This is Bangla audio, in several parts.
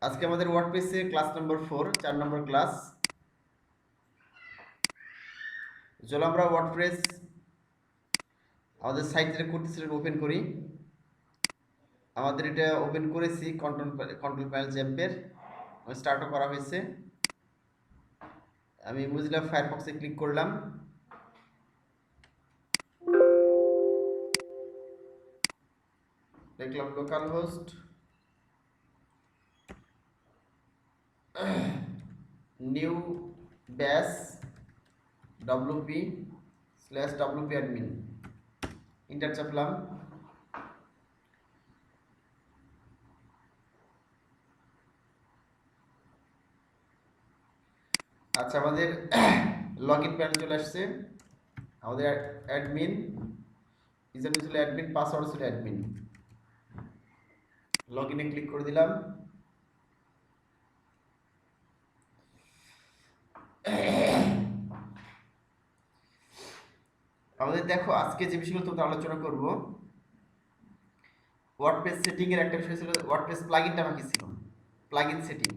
আজকে আমাদের ওয়ার্ডপ্রেসে ক্লাস নম্বর 4 4 নম্বর ক্লাস। চলো আমরা ওয়ার্ডপ্রেস আমাদের সাইট যেটা করতেছিলাম ওপেন করি। আমাদের এটা ওপেন করেছি কন্ট্রোল প্যানেল জ্যাম্পের স্টার্টও করা হয়েছে। আমি মোজিলা ফায়ারফক্সে ক্লিক করলাম। দেখলাম লোকাল হোস্ট নিউ ব্যাস wp/wp admin ইন্টার চাপলাম। আচ্ছা, আমাদের লগইন প্যানেল চলে আসছে। আমাদের অ্যাডমিন ইউজারনেম ছিল অ্যাডমিন, পাসওয়ার্ড ছিল অ্যাডমিন। লগইনে ক্লিক করে দিলাম। আমাদের দেখো আজকে যে বিষয়গুলো তোমরা আলোচনা করব, ওয়ার্ডপ্রেস সেটিং এর একটা বিষয় ছিল, ওয়ার্ডপ্রেস প্লাগইনটা বাকি ছিল, প্লাগইন সেটিং।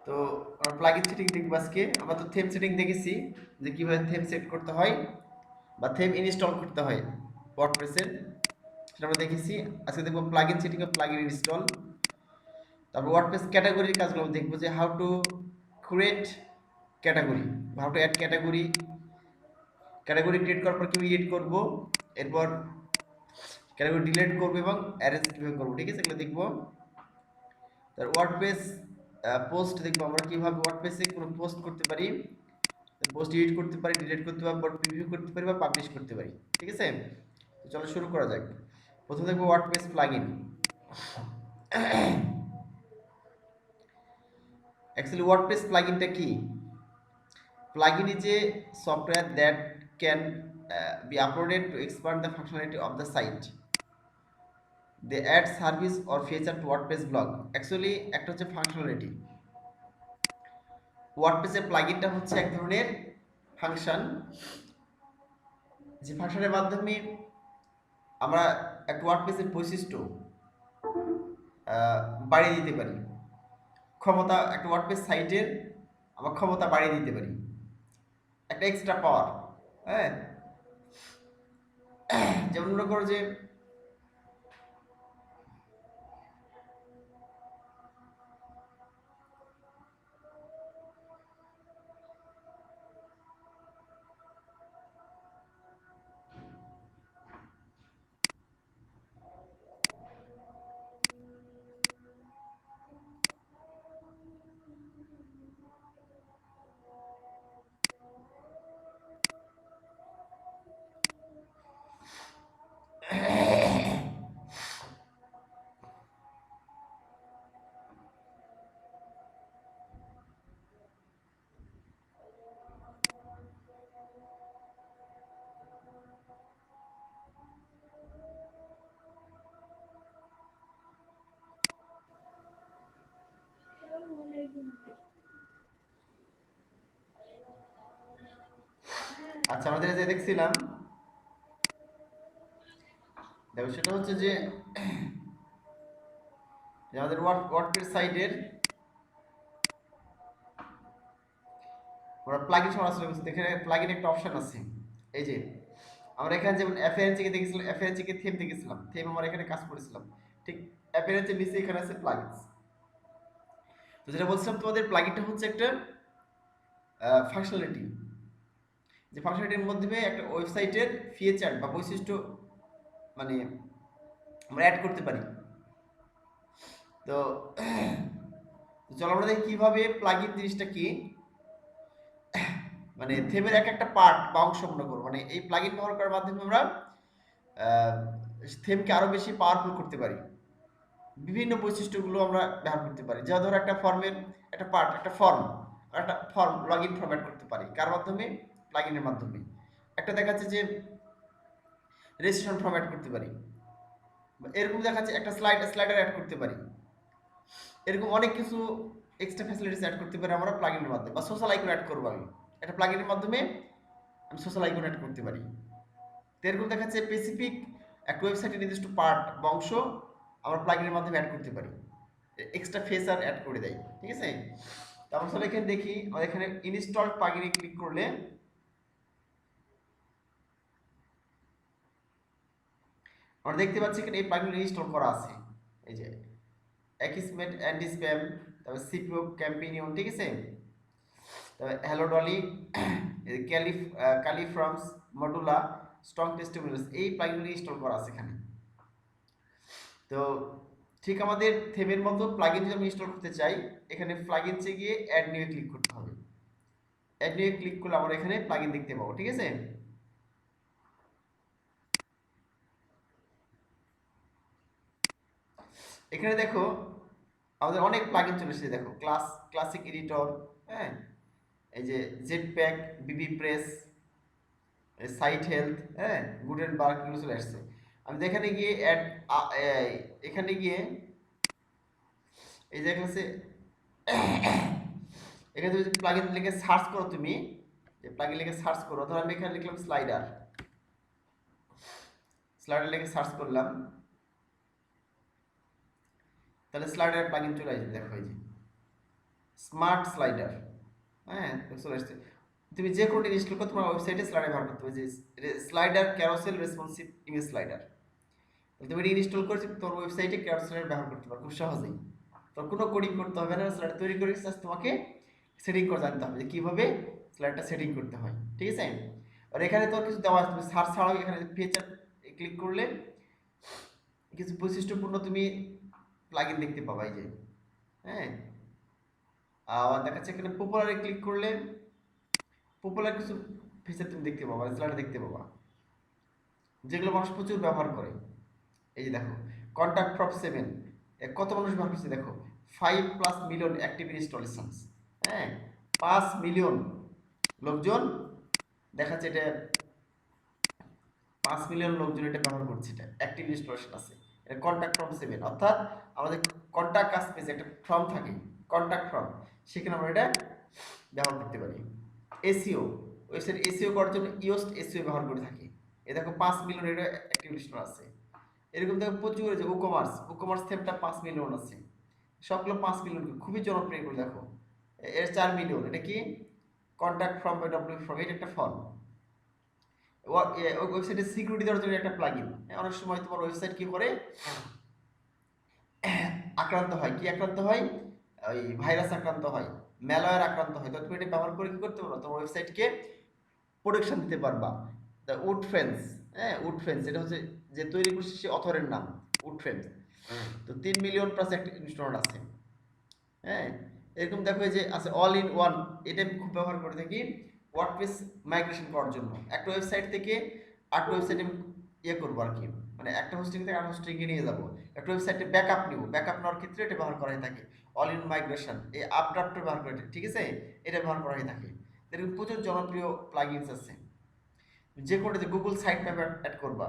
তো আমরা প্লাগইন সেটিং দেখব আজকে। আমরা তো থিম সেটিং দেখেছি যে কিভাবে থিম সেট করতে হয় বা থিম ইনস্টল করতে হয় ওয়ার্ডপ্রেসের, সেটা আমরা দেখেছি। আজকে দেখব প্লাগইন সেটিং ও প্লাগইন ইনস্টল। তারপর ওয়ার্ডপ্রেস ক্যাটাগরির কাজগুলো আমরা দেখব, যে how to create category, how to add category, category create করার পর কিভাবে এডিট করব, এরপর ক্যাটাগরি ডিলিট করব এবং অ্যারেঞ্জ কিভাবে করব, ঠিক আছে, এগুলো দেখব। তার ওয়ার্ডপ্রেস পোস্ট দেখব আমরা কিভাবে ওয়ার্ডপ্রেসে কোনো পোস্ট করতে পারি, পোস্ট এডিট করতে পারি, ডিলিট করতে পারি, প্রিভিউ করতে পারি বা পাবলিশ করতে পারি, ঠিক আছে। তো চলো শুরু করা যাক। প্রথমে দেখব ওয়ার্ডপ্রেস প্লাগইন। অ্যাকচুয়ালি ওয়ার্ডপ্রেস প্লাগইনটা কি? Plugin is a software that can be uploaded to expand the functionality of the site. They add service or feature to WordPress blog. Actually একটা হচ্ছে ফাংশনালিটি। ওয়ার্ডপ্রেসের প্লাগইনটা হচ্ছে এক ধরনের ফাংশন, যে ফাংশনের মাধ্যমে আমরা একটা ওয়ার্ডপ্রেসের বৈশিষ্ট্য বাড়িয়ে দিতে পারি, ক্ষমতা, একটা ওয়ার্ডপ্রেস সাইটের আমরা ক্ষমতা বাড়িয়ে দিতে পারি, একটা এক্সট্রা পাওয়ার। হ্যাঁ, যেমন মনে করো যে আচ্ছা, আমাদের যে দেখছিলাম, দেখো সেটা হচ্ছে যে আমাদের ওয়ার্ডপ্রেস সাইটের আমরা প্লাগইন সরাসরি করছি। এখানে প্লাগইন একটা অপশন আছে। এই যে আমরা এখানে যেমন এফএএনসি কে দেখেছিলাম, এফএএনসি কে থিম দেখেছিলাম, থিম আমরা এখানে কাজ করেছিলাম, ঠিক এফএএনসি নিচে এখানে আছে প্লাগইনস। তো যেটা বলছিলাম, তোমাদের প্লাগইনটা হচ্ছে একটা ফাংশনালিটি, যে ফাংশনালিটির মাধ্যমে একটা ওয়েবসাইটের ফিচার বা বৈশিষ্ট্য মানে আমরা অ্যাড করতে পারি। তো চলো আমরা দেখি কিভাবে প্লাগইন জিনিসটা কি, মানে থিমের এক একটা পার্ট বা অংশ মনে করো, মানে এই প্লাগইন ব্যবহার করার মাধ্যমে আমরা থিমকে আরো বেশি পাওয়ারফুল করতে পারি, বিভিন্ন বৈশিষ্ট্যগুলো আমরা ব্যবহার করতে পারি। যা ধরো একটা ফর্মের একটা পার্ট, একটা ফর্ম, আর একটা ফর্ম লগইন ফরম্যাট করতে পারি কার মাধ্যমে? প্লাগইনের মাধ্যমে। একটা দেখাচ্ছে যে রেজিস্ট্রেশন ফরম্যাট করতে পারি, এরকম দেখাচ্ছে একটা স্লাইডার অ্যাড করতে পারি, এরকম অনেক কিছু এক্সট্রা ফ্যাসিলিটিস অ্যাড করতে পারি আমরা প্লাগইনের মাধ্যমে। বা সোশ্যাল আইকন অ্যাড করবো আমি একটা প্লাগইনের মাধ্যমে, আমি সোশ্যাল আইকন অ্যাড করতে পারি। তো এরকম দেখাচ্ছে স্পেসিফিক একটা ওয়েবসাইটের নির্দিষ্ট পার্ট বা অংশ আমরা প্লাগইনের মাধ্যমে অ্যাড করতে পারি। এক্সট্রা ফেচার অ্যাড করে দেয়, ঠিক আছে। তারপর চলো এখানে দেখি, আমাদের এখানে ইনস্টল প্লাগইনে ক্লিক করলে আমরা দেখতে পাচ্ছি এখানে এই প্লাগইন ইনস্টল করা আছে। এই যে অ্যাকিসমেট অ্যান্টি স্প্যাম, তারপর সিপিও ক্যাম্পেনিয়ন, ঠিক আছে, তারপর হ্যালো ডলি, ক্যালিফ্রমস, মডুলা, স্ট্রং টেস্টিমোনিয়ালস, এই প্লাগইনগুলো ইনস্টল করা আছে এখানে। তো ঠিক আমাদের থেমের মতো প্লাগইন যদি আমি ইনস্টল করতে চাই, এখানে প্লাগইনসে গিয়ে অ্যাড নিউ ক্লিক করতে হবে। অ্যাড নিউ ক্লিক করলে আমরা এখানে প্লাগইন দেখতে পাবো, ঠিক আছে। এখানে দেখো আমাদের অনেক প্লাগইন চলে এসেছে, দেখো ক্লাসিক এডিটর, হ্যাঁ, এই যে জেট প্যাক, বিবি প্রেস, সাইট হেলথ, হ্যাঁ, গুটেনবার্গ, এগুলো চলে আসছে। আমি এখানে গিয়ে অ্যাড, এখানে গিয়ে এই যে এখানে এখানে যদি প্লাগইন লিখে সার্চ করো, তুমি যে প্লাগইন লিখে সার্চ করো, ধরো আমি এখানে লিখলাম স্লাইডার লিখে সার্চ করলাম, তাহলে স্লাইডার প্লাগইন চলে আসবে, দেখো এই যে স্মার্ট স্লাইডার, হ্যাঁ, চলে আসছে। তুমি যে কোনটা ইনস্টল করো তোমার ওয়েবসাইটে স্লাইডার ব্যবহার করতে হবে, যে slider carousel responsive image slider, তুমি এটা ইনস্টল করেছি তোমার ওয়েবসাইটে ক্যারোসেল ব্যবহার করতে পারো খুব সহজেই। তোর কোনো কোডিং করতে হবে না, স্লাইডার তৈরি করে জাস্ট তোমাকে সেটিং করে জানতে হবে যে কীভাবে স্লাইডারটা সেটিং করতে হয়, ঠিক আছে। আর এখানে তোর কিছু দেওয়া আছে, তুমি সার্চ ছাড়াও এখানে ফিচার ক্লিক করলে কিছু বৈশিষ্ট্যপূর্ণ তুমি প্লাগইন দেখতে পাবা, এই যে, হ্যাঁ। আবার দেখাচ্ছে এখানে পপুলারে ক্লিক করলে পপুলার কিছু ফিচার তুমি দেখতে পাবা, স্লাইডার দেখতে পাবা, যেগুলো মানুষ প্রচুর ব্যবহার করে। এই যে দেখো কন্টাক্ট ফ্রম 7, কত মানুষ ব্যবহার করছে দেখো, 5+ মিলিয়ন অ্যাক্টিভ ইনস্টলেশনস, হ্যাঁ, 5 মিলিয়ন লোকজন দেখাচ্ছে, এটা 5 মিলিয়ন লোকজন এটা ব্যবহার করছে, এটা অ্যাক্টিভ ইনস্টলেশন আছে। এটা কন্টাক্ট ফ্রম 7, অর্থাৎ আমাদের কন্টাক্ট কাজ পেজে একটা ফর্ম থাকে, কন্টাক্ট ফর্ম, সেখানে আমরা এটা ব্যবহার করতে পারি। এসইও, ওয়েবসাইট এসইও করার জন্য ইয়োস্ট এসইও ব্যবহার করে থাকি। এ দেখো 5 মিলিয়ন এটা অ্যাক্টিভ ইনস্টল আছে। এরকম দেখো প্রচুর, যে ই-কমার্স থিমটা 5 মিলিয়ন আছে, সবগুলো 5 মিলিয়ন, খুবই জনপ্রিয় করে দেখো। এর 4 মিলিয়ন, এটা কি contact form by W form, এটা একটা ফর্ম। ওয়েবসাইটের সিকিউরিটি দেওয়ার জন্য একটা প্লাগইন। অনেক সময় তোমার ওয়েবসাইট কি করে আক্রান্ত হয়, কি আক্রান্ত হয়, ওই ভাইরাস আক্রান্ত হয়, ম্যালওয়্যার আক্রান্ত হয়, তো তুমি এটা ব্যবহার করে কি করতে পারো, তোমার ওয়েবসাইটকে প্রোটেকশন দিতে পারবা। দ্য উড ফেন্স, হ্যাঁ, উড ফেন্স, এটা হচ্ছে যে তৈরি করছে সে অথরের নাম, উড ফেন্স। তো 3 মিলিয়ন প্লাস একটা ইনস্টল আছে, হ্যাঁ। এরকম দেখো যে আছে অল ইন ওয়ান, এটা আমি খুব ব্যবহার করে থাকি ওয়ার্ডপ্রেস মাইগ্রেশন করার জন্য। একটা ওয়েবসাইট থেকে আরেকটা ওয়েবসাইটে ইয়ে করবো আর কি, মানে একটা হোস্টিং থেকে আরেকটা হোস্টিংয়ে নিয়ে যাবো, একটা ওয়েবসাইটে ব্যাকআপ নিব, ব্যাকআপ নেওয়ার ক্ষেত্রে এটা ব্যবহার করা হয়ে থাকে। অল ইন মাইগ্রেশন, এই আপড্রাফ্টটা ব্যবহার করে, ঠিক আছে, এটা ব্যবহার করা হয়ে থাকে। এরকম প্রচুর জনপ্রিয় প্লাগইনস আছে। যে কোনটা, যে গুগল সাইট ম্যাপ অ্যাড করবা,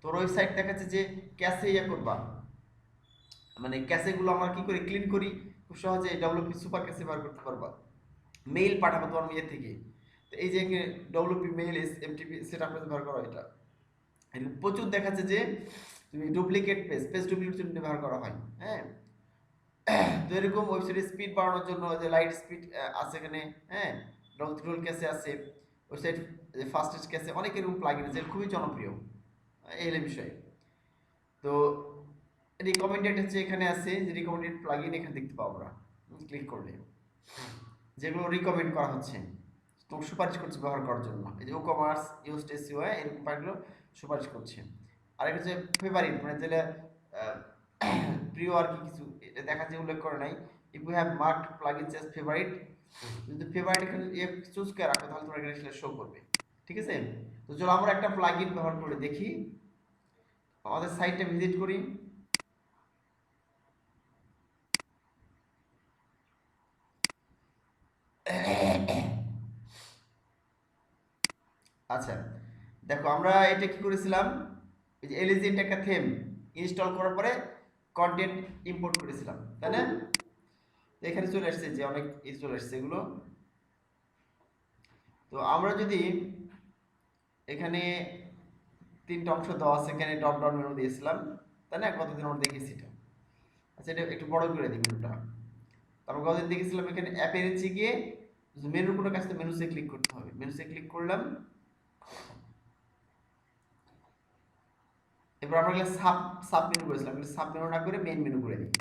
তোর ওয়েবসাইট দেখাচ্ছে যে ক্যাশে ইয়ে করবা, মানে ক্যাশেগুলো আমরা কি করি, ক্লিন করি, খুব সহজে ডব্লিউপি সুপার ক্যাশে ব্যবহার করতে পারবা। মেইল পাঠাবো তোমার মেয়ের থেকে, তো এই যে ডব্লিউপি মেইল এমটিপি সেটা আপনি ব্যবহার করো, এটা এরকম প্রচুর দেখাচ্ছে যে তুমি ডুপ্লিকেট পেজ ডুপ্লিকেট জন্য ব্যবহার করা হয়, হ্যাঁ। তো এরকম ওয়েবসাইটের স্পিড বাড়ানোর জন্য যে লাইট স্পিড আছে এখানে, হ্যাঁ, রোল ক্যাশে আছে, ওয়েবসাইট ফাস্টেস্ট ক্যাশে, অনেক এরকম প্লাগইন আছে, খুবই জনপ্রিয় এই বিষয়ে। তো রিকমেন্ডেড হচ্ছে এখানে আছে, যে রিকমেন্ডেড প্লাগইন এখানে দেখতে পাবো আমরা ক্লিক করলে, যেগুলো রিকমেন্ড করা হচ্ছে, তোমার সুপারিশ করছে ব্যবহার করার জন্য। এই যে ই-কমার্স, ইউজড এসইও, এরকম ফাইলগুলো সুপারিশ করছে। আর একটা হচ্ছে ফেভারিট, মানে যেটা প্রিয় আর কি, কিছু এটা দেখাচ্ছে উল্লেখ করে নাই। If you have marked plugins as favourite, যদি ফেভারিট এখানে চুজ করে রাখো তাহলে তোমার এখানে শো করবে, ঠিক আছে। তো চলো আমরা একটা প্লাগইন ব্যবহার করে দেখি, আমাদের সাইটটা ভিজিট করি। আচ্ছা দেখো আমরা এটা কি করেছিলাম, এই যে এলিজেন্ট একটা থেম ইনস্টল করার পরে কন্টেন্ট ইম্পোর্ট করেছিলাম, তাই না। এখানে চলে আসছে, যে অনেক চলে আসছে এগুলো। তো আমরা যদি এখানে 3টা অংশ দেওয়া আছে, এখানে ড্রপ ডাউন মেনু দিয়েছিলাম, তাই না, কতদিন আমরা দেখেছি এটা। আচ্ছা আচ্ছা এটা একটু বড় করে দিই মেনুটা। তারপর গতদিন দেখেছিলাম এখানে অ্যাপিয়ারেন্সে গিয়ে মেনুর কোনো কাজটা মেনুতে ক্লিক করতে হবে। মেনুতে ক্লিক করলাম, এবার আমরা এগুলো সাব সাব মেনু করেছিলাম, এগুলো সাব মেনু না করে মেইন মেনু করে দিই।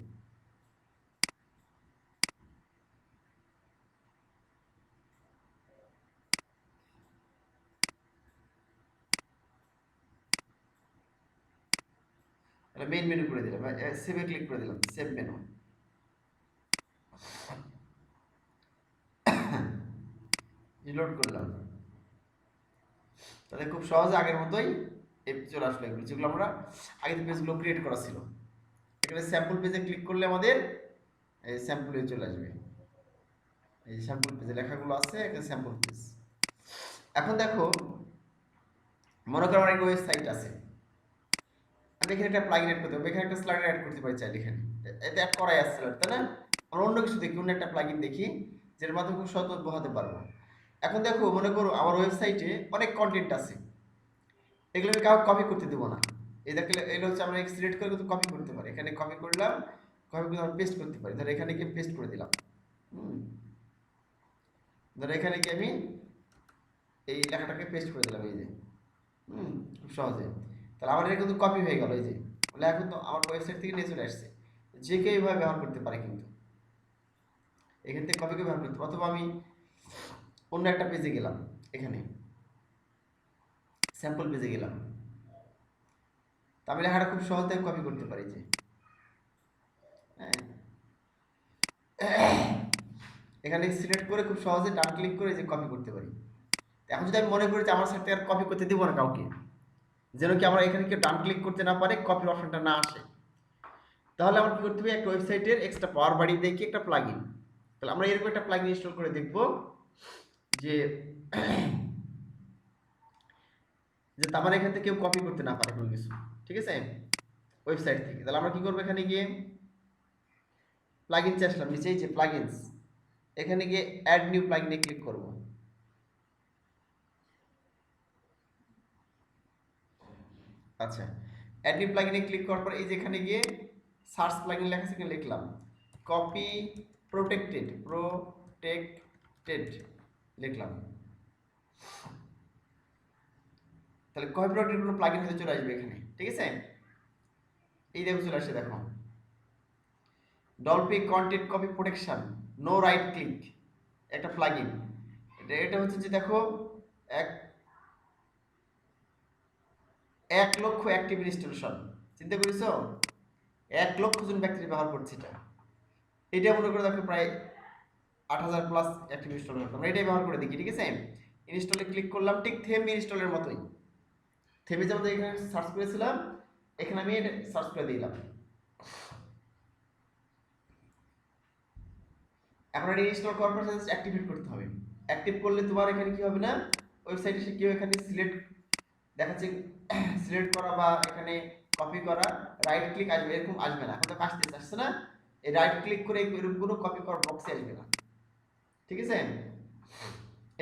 তাহলে মেইন মেনু করে দিলাম, সেভে ক্লিক করে দিলাম, সেভ মেনু। রিলোড করলাম, তাহলে খুব সহজে আগের মতোই চলে আসলো এগুলো, যেগুলো আমরা আগের পেজগুলো ক্রিয়েট করা ছিল। এখানে স্যাম্পল পেজে ক্লিক করলে আমাদের এই স্যাম্পল পেজ চলে আসবে। এই স্যাম্পল পেজে লেখাগুলো আছে, এখানে স্যাম্পল পেজ। এখন দেখো, মনে করো আমার একটা ওয়েবসাইট আছে, আমি এখানে একটা প্লাগইন অ্যাড করতে পারবো, এখানে একটা স্লাইডার অ্যাড করতে পারি চাইলে। এখানে এতে অ্যাড করাই আছে, তাই না? আমরা অন্য কিছু দেখি, অন্য একটা প্লাগইন দেখি যেটার মাধ্যমে খুব সহজে বোঝাতে পারবো। এখন দেখো, মনে করো আমার ওয়েবসাইটে অনেক কন্টেন্ট আছে, এগুলো আমি কাউকে কপি করতে দেবো না। এই দেখলে এগুলো হচ্ছে আমরা সিলেক্ট করে কিন্তু কপি করতে পারি। এখানে কপি করলাম, কপি করে আমরা পেস্ট করতে পারি। ধর এখানে গিয়ে পেস্ট করে দিলাম। ধর এখানে গিয়ে আমি এই লেখাটাকে পেস্ট করে দিলাম, এই যে খুব সহজে। তাহলে আমার এটা কিন্তু কপি হয়ে গেল, এই যে লেখা কিন্তু আমার ওয়েবসাইট থেকে নিয়ে চলে আসছে। যে কেউ এইভাবে ব্যবহার করতে পারে, কিন্তু এখান থেকে কপি করে ব্যবহার করতে পারে। অথবা আমি অন্য একটা পেজে গেলাম, এখানে স্যাম্পল পেজে গেলাম, তা আমি লেখাটা খুব সহজে কপি করতে পারি। যে এখানে সিলেক্ট করে খুব সহজে ডান ক্লিক করে যে কপি করতে পারি। এখন যদি আমি মনে করি যে আমার সাইট থেকে আর কপি করতে দিব না কাউকে, যেন কি আমরা এখানে কেউ ডান ক্লিক করতে না পারে, কপির অপশনটা না আসে, তাহলে আমার কি করতে হবে, একটা ওয়েবসাইটের এক্সট্রা পাওয়ার বাড়িয়ে দিয়ে কি একটা প্লাগইন। তাহলে আমরা এরকম একটা প্লাগইন ইনস্টল করে দেখব যে যে তার মানে এখান থেকে কেউ কপি করতে না পারে কোনো কিছু, ঠিক আছে, ওয়েবসাইট থেকে। তাহলে আমরা কি করবো, এখানে গিয়ে প্লাগইনসে আসলাম, নিচে এই যে প্লাগইনস, এখানে গিয়ে অ্যাড নিউ প্লাগইনে ক্লিক করব। আচ্ছা, অ্যাড নিউ প্লাগইনে ক্লিক করার পর এই যে এখানে গিয়ে সার্চ প্লাগইন লেখা আছে, এখানে লিখলাম কপি প্রোটেক্টেড, লিখলাম। তাহলে কপি প্রোটেক্টেড কোনো প্লাগইন হতে চলে আসবে এখানে, ঠিক আছে। এই দেখো চলে আসছে, দেখো ডলপি content copy protection no right click, একটা প্লাগইন। এটা হচ্ছে যে দেখো 1 লক্ষ অ্যাক্টিভ ইনস্টলেশন, চিন্তা করেছো, 1 লক্ষ জন ব্যক্তি ব্যবহার করছে এটা মনে করে দেখো প্রায় 8,000 প্লাস অ্যাক্টিভ ইনস্টল করতে। আমরা এটাই ব্যবহার করে দেখি, ঠিক আছে। ইনস্টলে ক্লিক করলাম, ঠিক থেম ইনস্টলের মতোই। থেমে যেমন এখানে সার্চ করেছিলাম, এখানে আমি সার্চ করে দিলাম। এখন এটা ইনস্টল করার পর জাস্ট অ্যাক্টিভেট করতে হবে। অ্যাক্টিভ করলে তোমার এখানে কি হবে না, ওয়েবসাইটে এসে কেউ এখানে সিলেক্ট দেখাচ্ছে, সিলেক্ট করা বা এখানে কপি করা, রাইট ক্লিক আসবে, এরকম আসবে না। এখন তো আসছে না, এই রাইট ক্লিক করে এরকম কোনো কপি করার বক্সে আসবে না, ঠিক আছে।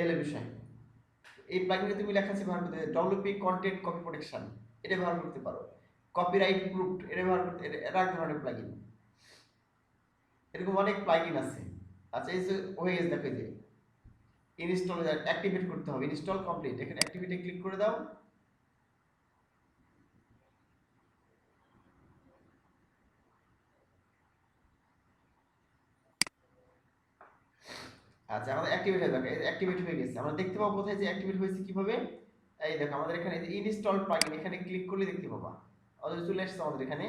এল বিষয় এই প্লাগইনে তুমি লেখা আছে ব্যবহার করতে, ডব্লিউপি কন্টেন্ট কপি প্রোটেকশন, এটা ব্যবহার করতে পারো। কপিরাইট প্রুফড, এটা ব্যবহার করতে, এটা এক ধরনের প্লাগইন। এরকম অনেক প্লাগইন আছে। আচ্ছা, এই যে হয়ে গেছে, দেখো যে ইনস্টল অ্যাক্টিভেট করতে হবে, ইনস্টল কমপ্লিট, এখানে অ্যাক্টিভিটি ক্লিক করে দাও। আচ্ছা, আমাদের অ্যাক্টিভেট হয়ে যাবে, অ্যাক্টিভেট হয়ে গেছে। আমরা দেখতে পাবো কোথায় যে অ্যাক্টিভেট হয়েছে কিভাবে। এই দেখো আমাদের এখানে যে ইনস্টল প্লাগইন, এখানে ক্লিক করলে দেখতে পাবা অলরেডি চলে আসছে আমাদের এখানে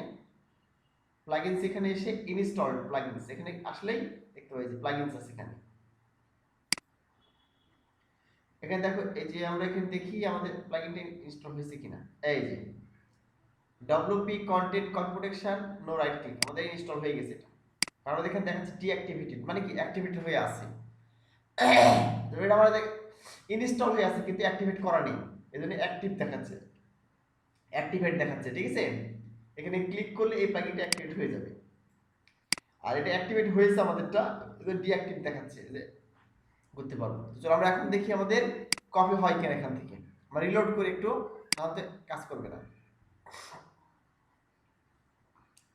প্লাগইনস। এখানে এসে ইনস্টল প্লাগইনস, এখানে আসলেই দেখতে পাই যে প্লাগইনস আছে এখানে। এখানে দেখো, এই যে আমরা এখানে দেখি আমাদের প্লাগইনটা ইনস্টল হয়েছে কিনা। এই যে WP content copy protection no right click, আমাদের ইনস্টল হয়ে গেছে এটা। কারণ এখানে দেখাচ্ছে ডিঅ্যাক্টিভেটেড, মানে কি অ্যাক্টিভেটেড হয়ে আছে। তো এটা আমাদের ইনস্টল হয়ে আছে কিন্তু অ্যাক্টিভেট করা নেই, এজন্য অ্যাক্টিভ দেখাচ্ছে, অ্যাক্টিভেট দেখাচ্ছে, ঠিক আছে। এখানে ক্লিক করলে এই প্লাগইনটা অ্যাক্টিভেট হয়ে যাবে। আর এটা অ্যাক্টিভেট হয়েছে আমাদেরটা, এটা ডিঅ্যাক্টিভ দেখাচ্ছে, যে করতে পারবো। তো চলো আমরা এখন দেখি আমাদের কপি হয় কিনা এখান থেকে। আমরা রিলোড করে একটু, তাহলে কাজ করবে না।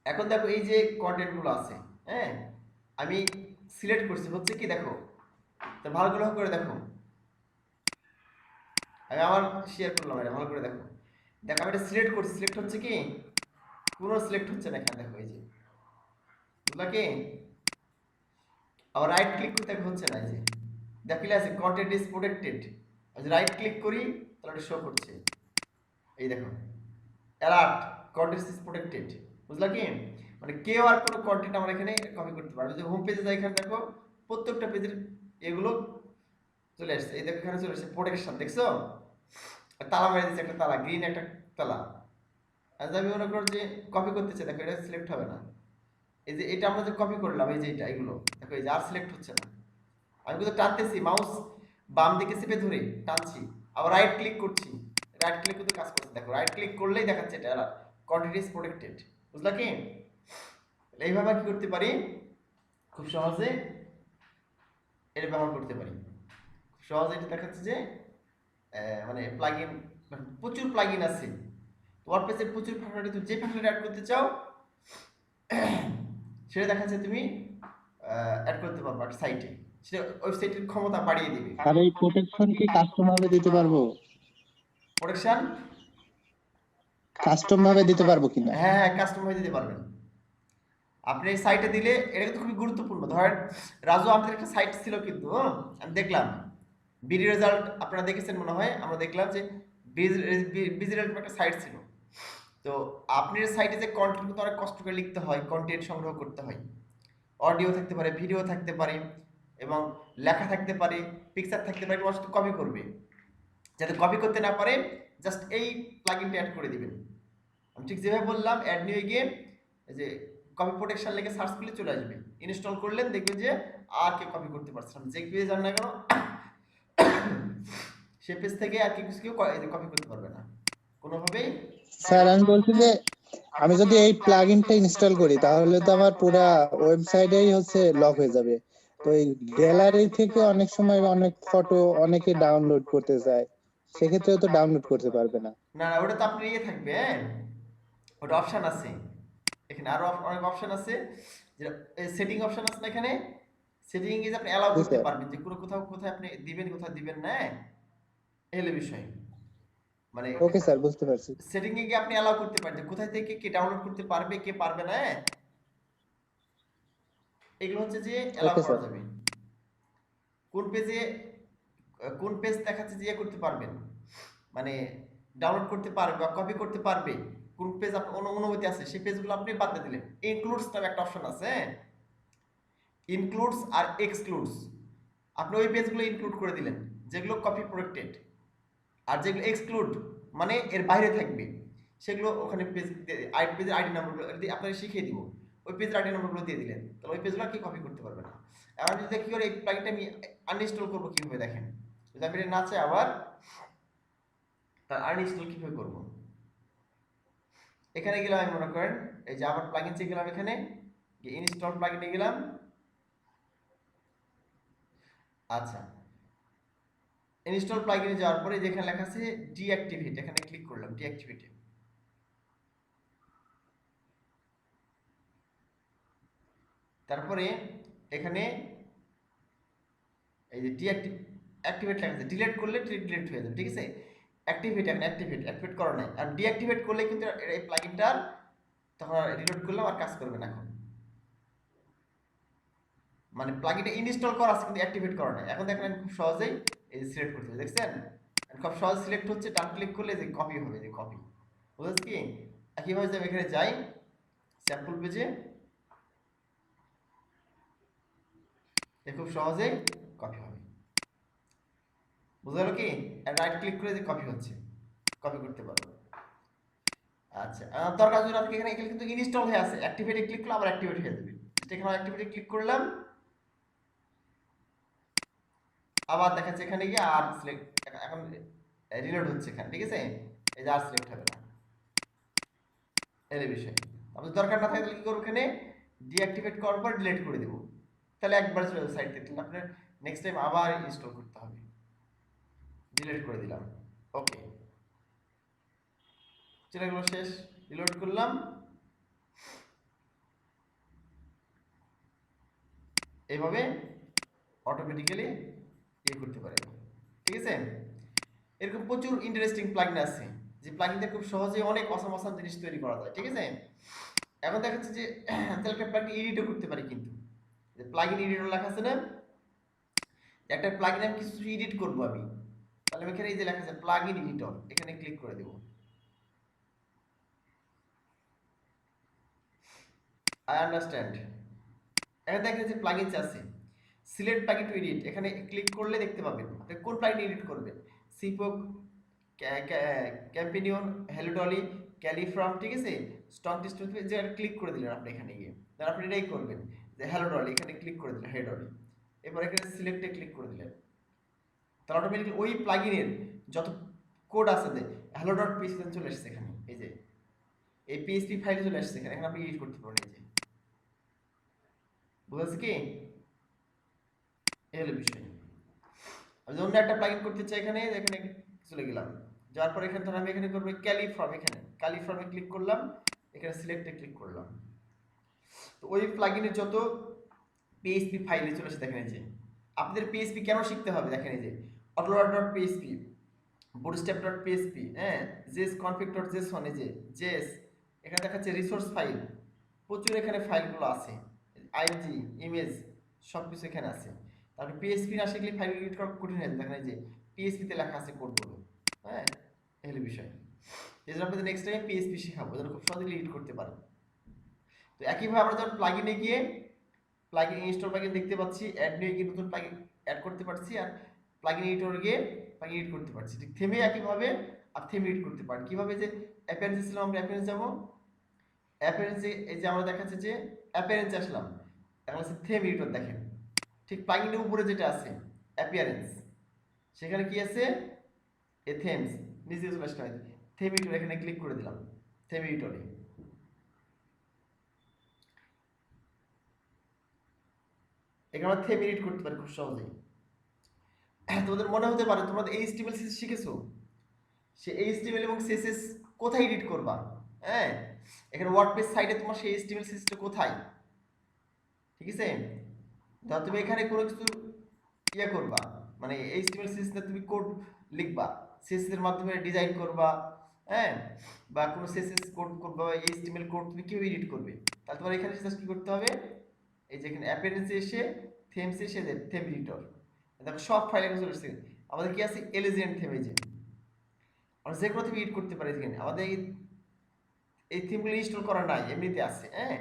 এখন দেখো এই যে কন্টেন্ট গুলো আছে, হ্যাঁ, আমি সিলেক্ট করছি, হচ্ছে কি দেখো, তো ভালো করে দেখো, আমি আবার শেয়ার করলাম, এটা ভালো করে দেখো। দেখো আমি এটা সিলেক্ট করছি, সিলেক্ট হচ্ছে কি, কোনো সিলেক্ট হচ্ছে না এখানে, দেখো এই যে, বুঝলা কি, আবার রাইট ক্লিক করতে হচ্ছে না, এই যে দেখলে আছে content is protected, right click করি তাহলে এটা শো করছে, এই দেখো অ্যালার্ট, কন্টেন্ট ইজ প্রোটেক্টেড, বুঝলা কি, মানে কেউ আর কোনো কন্টেন্ট আমরা এখানে কপি করতে পারবে। যদি হোম পেজে যাই, এখানে দেখো প্রত্যেকটা পেজের এগুলো চলে আসছে, এই দেখো এখানে চলে আসছে প্রোটেকশন, দেখছো তালা মেরে দিচ্ছে, একটা তালা, গ্রিন একটা তালা। আর আমি মনে করো যে কপি করতে চাই, দেখো এটা সিলেক্ট হবে না, এই যে এটা আমরা যে কপি করলাম, এই যে এটা, এগুলো দেখো এই যে আর সিলেক্ট হচ্ছে না। আমি কিন্তু টানতেছি, মাউস বাম দিকে চেপে ধরে টানছি, আবার রাইট ক্লিক করছি, রাইট ক্লিক করতে কাজ করছে, দেখো রাইট ক্লিক করলেই দেখাচ্ছে এটা অ্যালার্ট, কন্টেন্ট ইজ প্রোটেক্টেড, বুঝলা কি। এইভাবে কি করতে পারি, খুব সহজে এটা ব্যবহার করতে পারি, খুব সহজে এটা দেখাচ্ছে যে মানে প্লাগইন, প্রচুর প্লাগইন আছে ওয়ার্ডপ্রেসের, প্রচুর ফাংশনালিটি, তুমি যে ফাংশনালিটি অ্যাড করতে চাও সেটা দেখাচ্ছে তুমি অ্যাড করতে পারবা একটা সাইটে, সেটা ওয়েবসাইটের ক্ষমতা বাড়িয়ে দিবে। আর এই প্রোটেকশন কি কাস্টম ভাবে দিতে পারবো? প্রোটেকশন কাস্টম ভাবে দিতে পারবো কিনা? হ্যাঁ হ্যাঁ, কাস্টম হয়ে দিতে পারবেন আপনি এই সাইটে দিলে। এটা কিন্তু খুবই গুরুত্বপূর্ণ। ধরেন রাজু আমাদের একটা সাইট ছিল কিন্তু, আমি দেখলাম বিডি রেজাল্ট, আপনারা দেখেছেন মনে হয়, আমরা দেখলাম যে বিজি রেজাল্ট একটা সাইট ছিল। তো আপনার সাইটে যে কন্টেন্ট কিন্তু অনেক কষ্ট করে লিখতে হয়, কন্টেন্ট সংগ্রহ করতে হয়, অডিও থাকতে পারে, ভিডিও থাকতে পারে, এবং লেখা থাকতে পারে, পিকচার থাকতে পারে, এগুলো শুধু কপি করবে। যাতে কপি করতে না পারে, জাস্ট এই প্লাগইনটা অ্যাড করে দিবেন। আমি ঠিক যেভাবে বললাম, অ্যাড নিউ গিয়ে এই যে কপি প্রোটেকশন লিখে সার্চ করলে চলে আসবে, ইনস্টল করলেন দেখবেন যে আর কেউ কপি করতে পারছে না, যে পেজে যান না কেন সে পেজ থেকে আর কেউ কপি করতে পারবে না কোনোভাবেই। স্যার আমি বলছি যে আমি যদি এই প্লাগইনটা ইনস্টল করি তাহলে তো আমার পুরা ওয়েবসাইটেই লক হয়ে যাবে। তো এই গ্যালারি থেকে অনেক সময় অনেক ফটো অনেকে ডাউনলোড করতে চায়, সেক্ষেত্রে তো ডাউনলোড করতে পারবে না। না না, ওটা তো আপনার ইয়ে থাকবে, হ্যাঁ, ওটা অপশন আছে, এখানে আরো অনেক অপশন আছে, যে সেটিং অপশন আছে না এখানে, সেটিং এ আপনি অ্যালাউ জি করতে স্যার। পারবেন যে কোনো কোথাও কোথায় আপনি দিবেন, কোথায় দিবেন না, এই হলো বিষয়। মানে ওকে স্যার, বুঝতে পারছি। সেটিং এ গিয়ে আপনি অ্যালাউ করতে পারেন যে কোথায় থেকে কে ডাউনলোড করতে পারবে, কে পারবে না, এগুলো হচ্ছে যে অ্যালাউ ওকে করা স্যার। যাবে। কোন পেজে কোন পেজ দেখাচ্ছে যে ইয়ে করতে পারবেন, মানে ডাউনলোড করতে পারবে বা কপি করতে পারবে, কোন পেজ আপনার অনুমতি আছে, সেই পেজগুলো আপনি বাদ দিয়ে দিলেন। ইনক্লুডস নামে একটা অপশন আছে, ইনক্লুডস আর এক্সক্লুডস, আপনি ওই পেজগুলো ইনক্লুড করে দিলেন যেগুলো কপি প্রোটেক্টেড, আর যেগুলো এক্সক্লুড মানে এর বাইরে থাকবে, সেগুলো ওখানে পেজ, পেজের আইডি নাম্বারগুলো আপনাকে শিখিয়ে দিব, ওই পেজের আইডি নাম্বারগুলো দিয়ে দিলেন, তাহলে ওই পেজগুলো কি কপি করতে পারবে না। এখন যদি কি করে এই প্লাগইনটা আমি আনইনস্টল করবো কিভাবে দেখেন, যদি আমি এটা না চাই আবার, তার আনইনস্টল কিভাবে করবো, এখানে গেলাম, আমি মনে করেন এই যে আবার প্লাগইন চেয়ে গেলাম, এখানে ইনস্টল প্লাগইনে গেলাম। আচ্ছা, ইনস্টল প্লাগইনে যাওয়ার পরে যেখানে লেখা আছে ডিঅ্যাক্টিভেট, এখানে ক্লিক করলাম ডিঅ্যাক্টিভেটে। তারপরে এখানে এই যে অ্যাক্টিভেট লেখা আছে, ডিলিট করলে ডিলিট হয়ে যাবে, ঠিক আছে। অ্যাক্টিভেট, এখন অ্যাক্টিভেট করা নাই, আর ডিঅ্যাক্টিভেট করলে কিন্তু এই প্লাগইনটার তখন রিলোড করলেও আর কাজ করবে না এখন, মানে প্লাগইনটা ইনস্টল করা আছে কিন্তু অ্যাক্টিভেট করা নাই। এখন দেখেন আমি খুব সহজেই এই যে সিলেক্ট করতে পারি, দেখছেন খুব সহজ সিলেক্ট হচ্ছে, ডান ক্লিক করলে যে কপি হবে, যে কপি, বুঝেছ কি। একইভাবে যদি আমি এখানে যাই স্যাম্পল পেজে, খুব সহজেই কপি হবে, বুঝা গেল কি, রাইট ক্লিক করে যে কপি হচ্ছে, কপি করতে পারবো। আচ্ছা, দরকার যদি আপনি এখানে কিন্তু ইনস্টল হয়ে আছে, অ্যাক্টিভেটে ক্লিক করলে আবার অ্যাক্টিভেট হয়ে যাবে, এখানে অ্যাক্টিভেটে ক্লিক করলাম, আবার দেখাচ্ছে এখানে গিয়ে আর সিলেক্ট, এখন রিলোড হচ্ছে এখানে, ঠিক আছে, এই যে আর সিলেক্ট হবে না, এর বিষয়। আপনার দরকার না থাকলে কি করবো, এখানে ডিঅ্যাক্টিভেট করার পর ডিলিট করে দেবো, তাহলে একবার চলে যাবে সাইট থেকে, আপনার নেক্সট টাইম আবার ইনস্টল করতে হবে। ডিলিট করে দিলাম, ওকে, চলে গেল, শেষ, রিলোড করলাম, এইভাবে অটোমেটিক্যালি করতে পারে, ঠিক আছে। এরকম প্রচুর ইন্টারেস্টিং প্লাগইন আছে যে প্লাগইন দিয়ে খুব সহজে অনেক অসাম অসাম জিনিস তৈরি করা যায়, ঠিক আছে। এখন দেখা যাচ্ছে যে তাহলে একটা প্লাগইন এডিটও করতে পারি, কিন্তু যে প্লাগইন এডিটর লেখা আছে না, একটা প্লাগইন আমি কিছু এডিট করব আমি, তাহলে আমি এখানে এই যে লেখা আছে প্লাগইন এডিটর, এখানে ক্লিক করে দেব। I understand. এখানে দেখা যাচ্ছে প্লাগইনস আছে, সিলেক্ট প্লাগইন টু এডিট, এখানে ক্লিক করলে দেখতে পাবেন আপনি কোন প্লাগইন এডিট করবেন। সিপোক, ক্যাম্পেনিয়ন, হেলোডলি, ক্যালিফ্রাম, ঠিক আছে। স্টক ডিস্টেন্স যে ক্লিক করে দিলেন আপনি এখানে গিয়ে, তাহলে আপনি এটাই করবেন যে হেলোডলি, এখানে ক্লিক করে দিলেন হেলোডলি, এরপর এখানে সিলেক্টে ক্লিক করে দিলেন, তাহলে অটোমেটিক্যালি ওই প্লাগইনের যত কোড আছে যে hello ডট পিএইচপি চলে আসছে এখানে, এই যে এই পিএইচপি ফাইলে চলে আসছে এখানে, এখন আপনি এডিট করতে পারেন। এই যে বুঝাচ্ছে কি, এই হলো বিষয়। আমি অন্য একটা প্লাগইন করতে চাই, এখানে এখানে চলে গেলাম, যাওয়ার পর এখানে ধর আমি এখানে করব ক্যালিফ্রম, এখানে ক্যালিফ্রমে ক্লিক করলাম, এখানে সিলেক্টে ক্লিক করলাম, তো ওই প্লাগইনের যত পিএইচপি ফাইলে চলে আসছে দেখেন। এই যে আপনাদের পিএইচপি কেন শিখতে হবে দেখেন, এই যে autoloader dot PHP, bootstrap dot PHP, হ্যাঁ, জেস কনফিগ ডট জেসন, এই যে জেস, এখানে দেখাচ্ছে রিসোর্স ফাইল, প্রচুর এখানে ফাইলগুলো আছে, আইএমজি, ইমেজ, সব কিছু এখানে আছে। তারপরে পিএইচপি না শিখলে ফাইল এডিট করা কঠিন হয়ে যায়, দেখেন এই যে পিএইচপিতে লেখা আছে কোডগুলো, হ্যাঁ, এই হলো বিষয়। এই জন্য আপনাদের নেক্সট টাইম পিএইচপি শেখাবো যেন খুব সহজে এডিট করতে পারেন। তো একইভাবে আমরা যখন প্লাগইনে গিয়ে প্লাগইন ইনস্টল প্লাগইন দেখতে পাচ্ছি, অ্যাড নিয়ে গিয়ে নতুন প্লাগইন অ্যাড করতে পারছি, আর প্লাগইন এডিটর গিয়ে প্লাগইন এডিট করতে পারছি। ঠিক থেমে একইভাবে আর থেমে এডিট করতে পারেন। কিভাবে, যে অ্যাপিয়ারেন্স ছিলাম, আমরা অ্যাপিয়ারেন্স যাবো, অ্যাপিয়ারেন্সে এই যে আমরা দেখাচ্ছে যে অ্যাপিয়ারেন্স আসলাম, এখন আছে থেম এডিটর, দেখেন ঠিক প্লাগইনের উপরে যেটা আছে অ্যাপিয়ারেন্স, সেখানে কি আছে এ থেমস, নিচে চলে আসলাম, থেম এডিটর, এখানে ক্লিক করে দিলাম থেম এডিটরে। এখানে আমরা থেম এডিট করতে পারি খুব সহজেই। তোমাদের মনে হতে পারে তোমরা এইচটিএমএল সিএসএস শিখেছো, সে এইচটিএমএল এবং সিএসএস কোথায় এডিট করবা, হ্যাঁ, এখানে ওয়ার্ডপ্রেস সাইটে তোমার সেই এইচটিএমএল সিএসএসটা কোথায়, ঠিক আছে। ধর তুমি এখানে কোনো কিছু ইয়ে করবা, মানে এইচটিএমএল সিএসএস তুমি কোড লিখবা, সিএসএস এর মাধ্যমে ডিজাইন করবা, হ্যাঁ, বা কোনো সিএসএস কোড করবা, এইচটিএমএল কোড তুমি কিভাবে এডিট করবে, তাহলে তোমার এখানে জাস্ট কি করতে হবে, এই যে এখানে অ্যাপিয়ারেন্সে এসে থেমসে এসে থেম এডিটর, দেখো সব ফাইল এখানে চলে এসেছে। আমাদের কি আছে এলিজেন্ট থেম, এই যে আমরা যে কোনো থিম এডিট করতে পারি। এখানে আমাদের এই থিমগুলো ইনস্টল করা নাই, এমনিতে আছে, হ্যাঁ।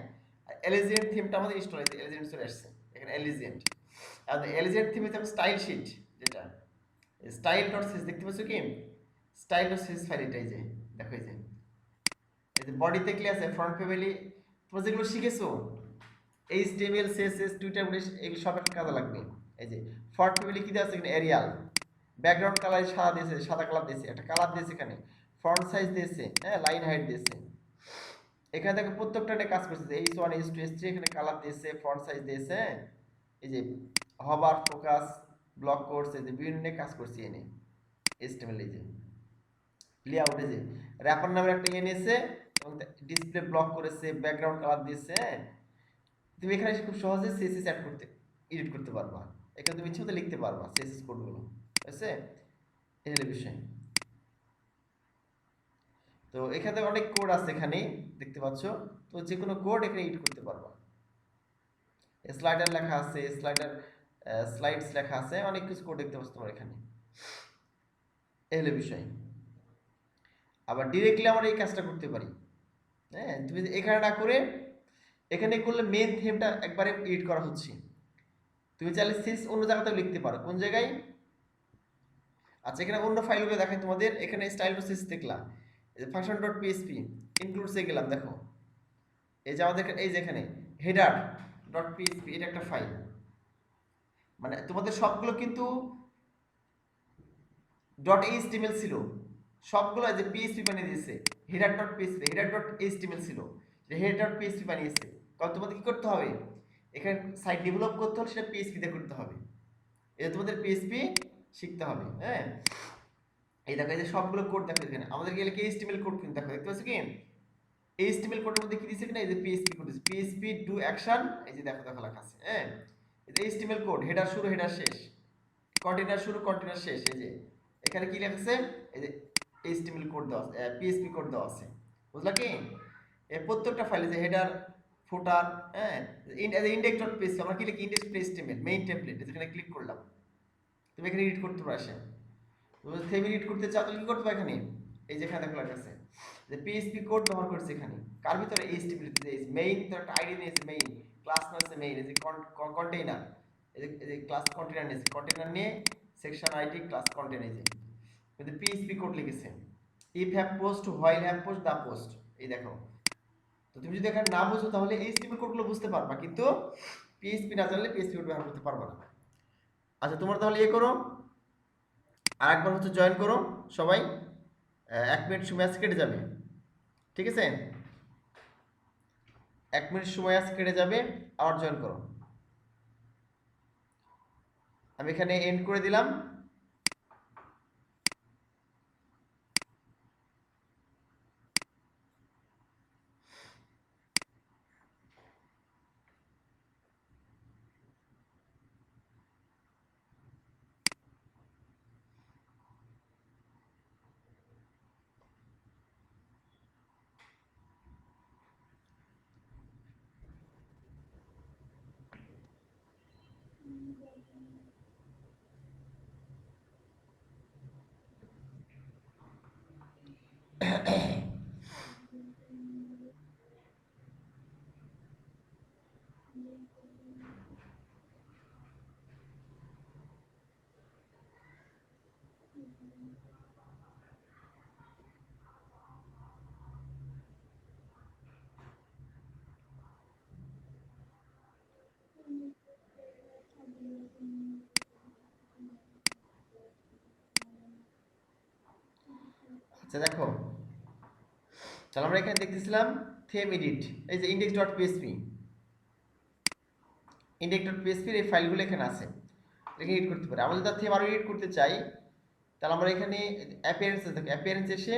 এলিজেন্ট থিমটা আমাদের ইনস্টল হয়েছে, এলিজেন্ট চলে আসছে এখানে এলিজেন্ট। আর এলিজেন্ট থিমে যেমন স্টাইল শিট, যেটা স্টাইল ডট সিএস দেখতে পাচ্ছ কি, স্টাইল ডট সিএস ফাইল, এটাই যে দেখো, এই যে বডিতে কি আছে ফ্রন্ট ফ্যামিলি, তোমরা যেগুলো শিখেছো এইচটিএমএল সিএসএস টুইটার এগুলো সব একটা কাজে লাগবে। এই যে ফন্ট ফ্যামিলি কি দেওয়া আছে এখানে, এরিয়াল, ব্যাকগ্রাউন্ড কালার সাদা দিয়েছে, সাদা কালার দিয়েছে, একটা কালার দিয়েছে এখানে, ফন্ট সাইজ দিয়েছে, হ্যাঁ, লাইন হাইট দিয়েছে, এখানে দেখো প্রত্যেকটা কাজ করছে, H1 H2 H3, এখানে কালার দিয়েছে, ফন্ট সাইজ দিয়েছে, হ্যাঁ, এই যে হবার, ফোকাস, ব্লক করছে, যে বিভিন্ন কাজ করছি এনে এইচটিএমএল, এই যে লেআউট, এই যে র্যাপার নামের একটা এনেছে এবং ডিসপ্লে ব্লক করেছে, ব্যাকগ্রাউন্ড কালার দিয়েছে, হ্যাঁ। তুমি এখানে খুব সহজে সিএসএস অ্যাড করতে এডিট করতে পারবা, এখানে তুমি ইচ্ছে মতো লিখতে পারবা সিএসএস কোডগুলো, ঠিক আছে, এই হলো বিষয়। তো এখানে অনেক কোড আছে এখানে দেখতে পাচ্ছ, তো যে কোনো কোড এখানে এডিট করতে পারবা। স্লাইডার লেখা আছে, স্লাইডস লেখা আছে, অনেক কিছু কোড দেখতে পাচ্ছ তোমার এখানে, এই হলো বিষয়। আবার ডিরেক্টলি আমরা এই কাজটা করতে পারি, হ্যাঁ, তুমি এখানে না করে এখানে করলে মেন থিমটা একবারে এডিট করা হচ্ছে। তুমি চাইলে সিস অন্য জায়গাতেও লিখতে পারো, কোন জায়গায়, আচ্ছা এখানে অন্য ফাইলগুলো দেখাই তোমাদের, এখানে স্টাইল টু সিস দেখলাম, এই যে ফাংশন ডট পিএইচপি ইনক্লুডসে গেলাম, দেখো এই যে আমাদের এই যে এখানে হেডার ডট পিএইচপি, এটা একটা ফাইল, মানে তোমাদের সবগুলো কিন্তু ডট এইচটিএমএল ছিল, সবগুলো যে পিএইচপি বানিয়ে দিয়েছে, header dot PHP, header dot HTML ছিল, যে হেডার ডট পিএইচপি বানিয়েছে, কারণ তোমাদের কি করতে হবে, এখানে সাইট ডেভেলপ করতে হলে সেটা পিএইচপি দিয়ে করতে হবে, এটা তোমাদের পিএইচপি শিখতে হবে, হ্যাঁ। এই দেখো এই যে সবগুলো কোড দেখো এখানে, আমাদের গেলে কি এইচটিএমএল কোড কিন্তু দেখো, দেখতে পাচ্ছ কি এইচটিএমএল কোডের মধ্যে কি দিয়েছে কিনা, এই যে পিএইচপি কোড দিয়েছে, পিএইচপি ডু অ্যাকশন, এই যে দেখো দেখো লেখা আছে, হ্যাঁ, এইচটিএমএল কোড, হেডার শুরু হেডার শেষ, কন্টেনার শুরু কন্টেনার শেষ। এই যে এখানে কি লেখা আছে, এই যে এইচটিএমএল কোড দেওয়া আছে, পিএইচপি কোড দেওয়া আছে, বুঝলা কি? এই প্রত্যেকটা ফাইলে যে হেডার ফুটার, হ্যাঁ, index.php আমরা কি লিখি, index.html মেইন টেমপ্লেট, এখানে ক্লিক করলাম, তুমি এখানে এডিট করতে পারো। আসে তুমি থেম এডিট করতে চাও তাহলে কি করতে পারো, এখানে এই যে এখানে দেখো লেখা আছে যে পিএইচপি কোড ব্যবহার করছে এখানে, কার ভিতরে, এইচটিএমএল যে মেইন তো একটা আইডি নিয়েছে, মেইন ক্লাস নিয়েছে, মেইন এই যে কন্টেইনার, এই যে ক্লাস কন্টেইনার নিয়েছে, কন্টেইনার নিয়ে সেকশন আইডি ক্লাস কন্টেইনার, এই যে কিন্তু পিএইচপি কোড লিখেছে, if have post, while have post, the post, এই দেখো। তো তুমি যদি এখানে না বুঝো তাহলে এইচটিএমএল কোডগুলো বুঝতে পারবা, কিন্তু পিএইচপি না জানলে পিএইচপি কোড ব্যবহার করতে পারবা না। আচ্ছা তোমরা তাহলে করো, আর একবার হচ্ছে জয়েন করো সবাই, 1 মিনিট সময় আজ কেটে যাবে, ঠিক আছে? 1 মিনিট সময় আজ কেটে যাবে, আবার জয়েন করো। আমি এখানে এন্ড করে দিলাম। আচ্ছা দেখো, তাহলে আমরা এখানে দেখতেছিলাম থেম এডিট, এই যে index.php, index.php এর এই ফাইলগুলো এখানে আছে, এখানে এডিট করতে পারি। আমরা যদি থেম আরো এডিট করতে চাই তাহলে আমরা এখানে অ্যাপিয়ারেন্স দেখো, অ্যাপিয়ারেন্স এসে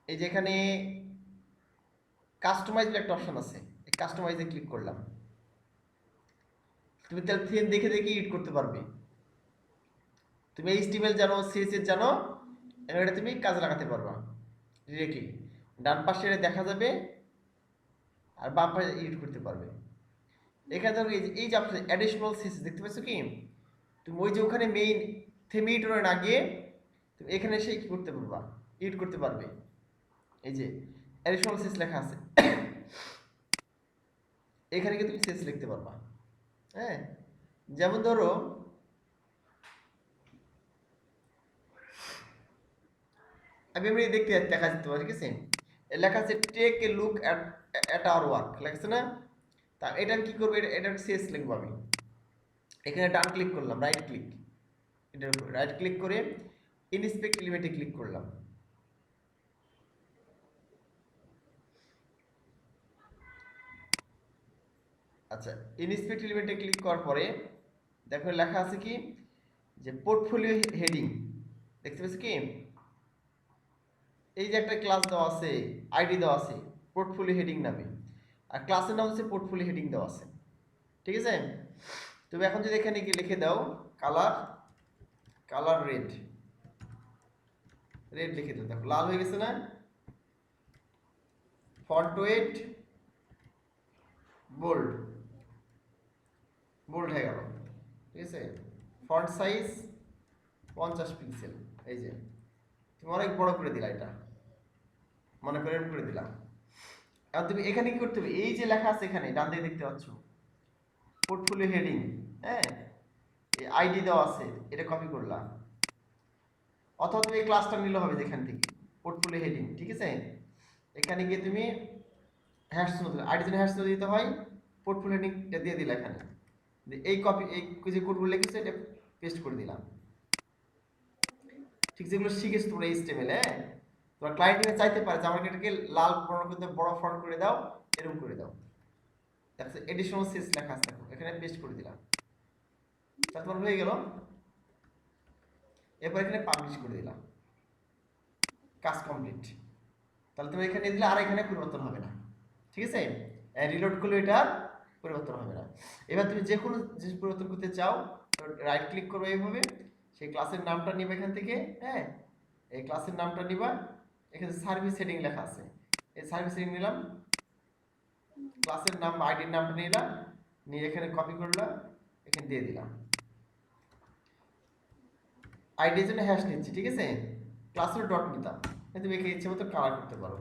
এই যে এখানে কাস্টমাইজ একটা অপশন আছে, এই কাস্টমাইজে ক্লিক করলাম, তুমি তাহলে থিম দেখে দেখে এডিট করতে পারবে। তুমি এইচটিএমএল জানো, সিএসএস জানো, এটা তুমি কাজে লাগাতে পারবা ডিরেক্টলি। ডান পাশে এটা দেখা যাবে আর বাম পাশে এডিট করতে পারবে। এখানে ধরো এই যে আপনার অ্যাডিশনাল সিএসএস দেখতে পাচ্ছ কি, তুমি ওই যে ওখানে মেইন থিম এডিটরে না গিয়ে তুমি এখানে এসে কি করতে পারবা, এডিট করতে পারবে। এই যে অ্যাডিশনাল সিএসএস লেখা আছে, এখানে গিয়ে তুমি সিএসএস লিখতে পারবা। হ্যাঁ, যেমন ধরো আমি এমনি দেখতে দেখা যেতে পারে, ঠিক আছে? লেখা আছে take a look at our work, লেখছে না? তা এটা আমি কি করবো, এটা সিএস লিখবো আমি। এখানে ডান ক্লিক করলাম, রাইট ক্লিক, এটার উপর রাইট ক্লিক করে ইনস্পেক্ট এলিমেন্টে ক্লিক করলাম। আচ্ছা, ইনস্পেক্ট এলিমেন্টে ক্লিক করার পরে দেখো লেখা আছে কি যে পোর্টফোলিও হেডিং, দেখতে পাচ্ছ কি? এই যে একটা ক্লাস দেওয়া আছে, আইডি দেওয়া আছে পোর্টফোলিও হেডিং নামে, আর ক্লাসের নাম হচ্ছে পোর্টফোলিও হেডিং দেওয়া আছে, ঠিক আছে? তুমি এখন যদি এখানে গিয়ে লিখে দাও কালার রেড, রেড লিখে দাও, দেখো লাল হয়ে গেছে না? ফন্ট ওয়েট বোল্ড, বোল্ড হয়ে গেল, ঠিক আছে? ফন্ট সাইজ 50 পিক্সেল, এই যে তুমি অনেক বড় করে দিলা, এটা মনে করে করে দিলাম। এখন তুমি এখানে কি করতে হবে, এই যে লেখা আছে এখানে ডান দিকে দেখতে পাচ্ছ পোর্টফোলিও হেডিং, হ্যাঁ, এই আইডি দেওয়া আছে, এটা কপি করলাম, অথবা তুমি এই ক্লাসটা নিলে হবে যেখান থেকে পোর্টফোলিও হেডিং, ঠিক আছে? এখানে গিয়ে তুমি হ্যাশ চিহ্ন দিলে, আইডি জন্য হ্যাশ চিহ্ন দিতে হয়, পোর্টফোলিও হেডিংটা দিয়ে দিলে এখানে, এই কপি এই যে কোডগুলো লিখেছে এটা পেস্ট করে দিলাম। ঠিক যেগুলো শিখেছো তোমরা এইচটিএমএল, হ্যাঁ, তোমার ক্লায়েন্ট চাইতে পারে যে আমাকে এটাকে লাল বড় ফন্ট করে দাও, এরকম করে দাও, দেখো এডিশনাল সিএস লেখা আছে, এখানে পেস্ট করে দিলাম, তা তোমার হয়ে গেল। এরপর এখানে পাবলিশ করে দিলাম, কাজ কমপ্লিট। তাহলে তুমি এখানে দিলে আর এখানে পরিবর্তন হবে না, ঠিক আছে? রিলোড করলে এটা পরিবর্তন হবে না। এবার তুমি যে কোনো জিনিস পরিবর্তন করতে চাও, রাইট ক্লিক করবে এইভাবে, সেই ক্লাসের নামটা নিবে এখান থেকে, হ্যাঁ, এই ক্লাসের নামটা নিবা, এখানে সার্ভিস সেটিং লেখা আছে, এই সার্ভিস সেটিং নিলাম, ক্লাসের নাম আইডির নামটা নিলাম, নিয়ে এখানে কপি করলাম, এখানে দিয়ে দিলাম, আইডির জন্য হ্যাশ নিচ্ছি, ঠিক আছে, ক্লাসের ডট নিতাম, তুমি এখানে ইচ্ছে মতো কালার করতে পারো,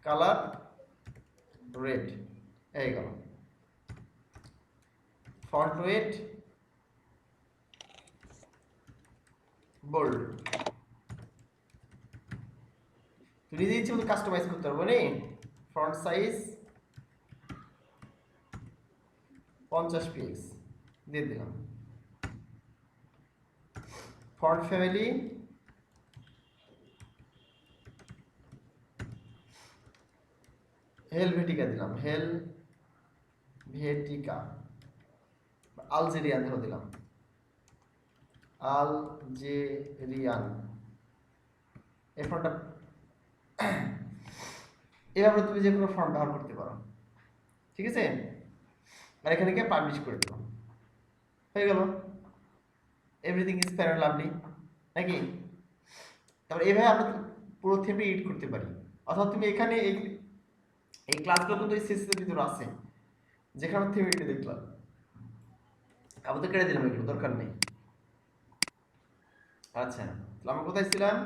কালার রেড, এই গেল, ফন্ট ওয়েট বোল্ড, তুমি নিজে ইচ্ছে মতো কাস্টমাইজ করতে পারবো নি, ফন্ট সাইজ 50 পিক্স দিয়ে দিলাম, ফন্ট ফ্যামিলি হেলভেটিকা দিলাম, হেলভেটিকা, আলজেরিয়ান ধরে দিলাম, আলজেরিয়ান, এই ফন্টটা এভাবে তুমি যে কোনো ফন্ট ব্যবহার করতে পারো, ঠিক আছে, আর এখানে গিয়ে পাবলিশ করে দিলাম, হয়ে গেল, everything is fair and lovely, নাকি? তারপর এইভাবে আমরা পুরো থিমটা এডিট করতে পারি, অর্থাৎ তুমি এখানে এই ক্লাসগুলো কিন্তু এই সিস্টেমের ভিতরে আছে, যেখানে থিম এডিট দেখলাম, আবার তো কেটে দিলাম, এগুলো দরকার নেই। আচ্ছা, তাহলে আমরা কোথায় ছিলাম?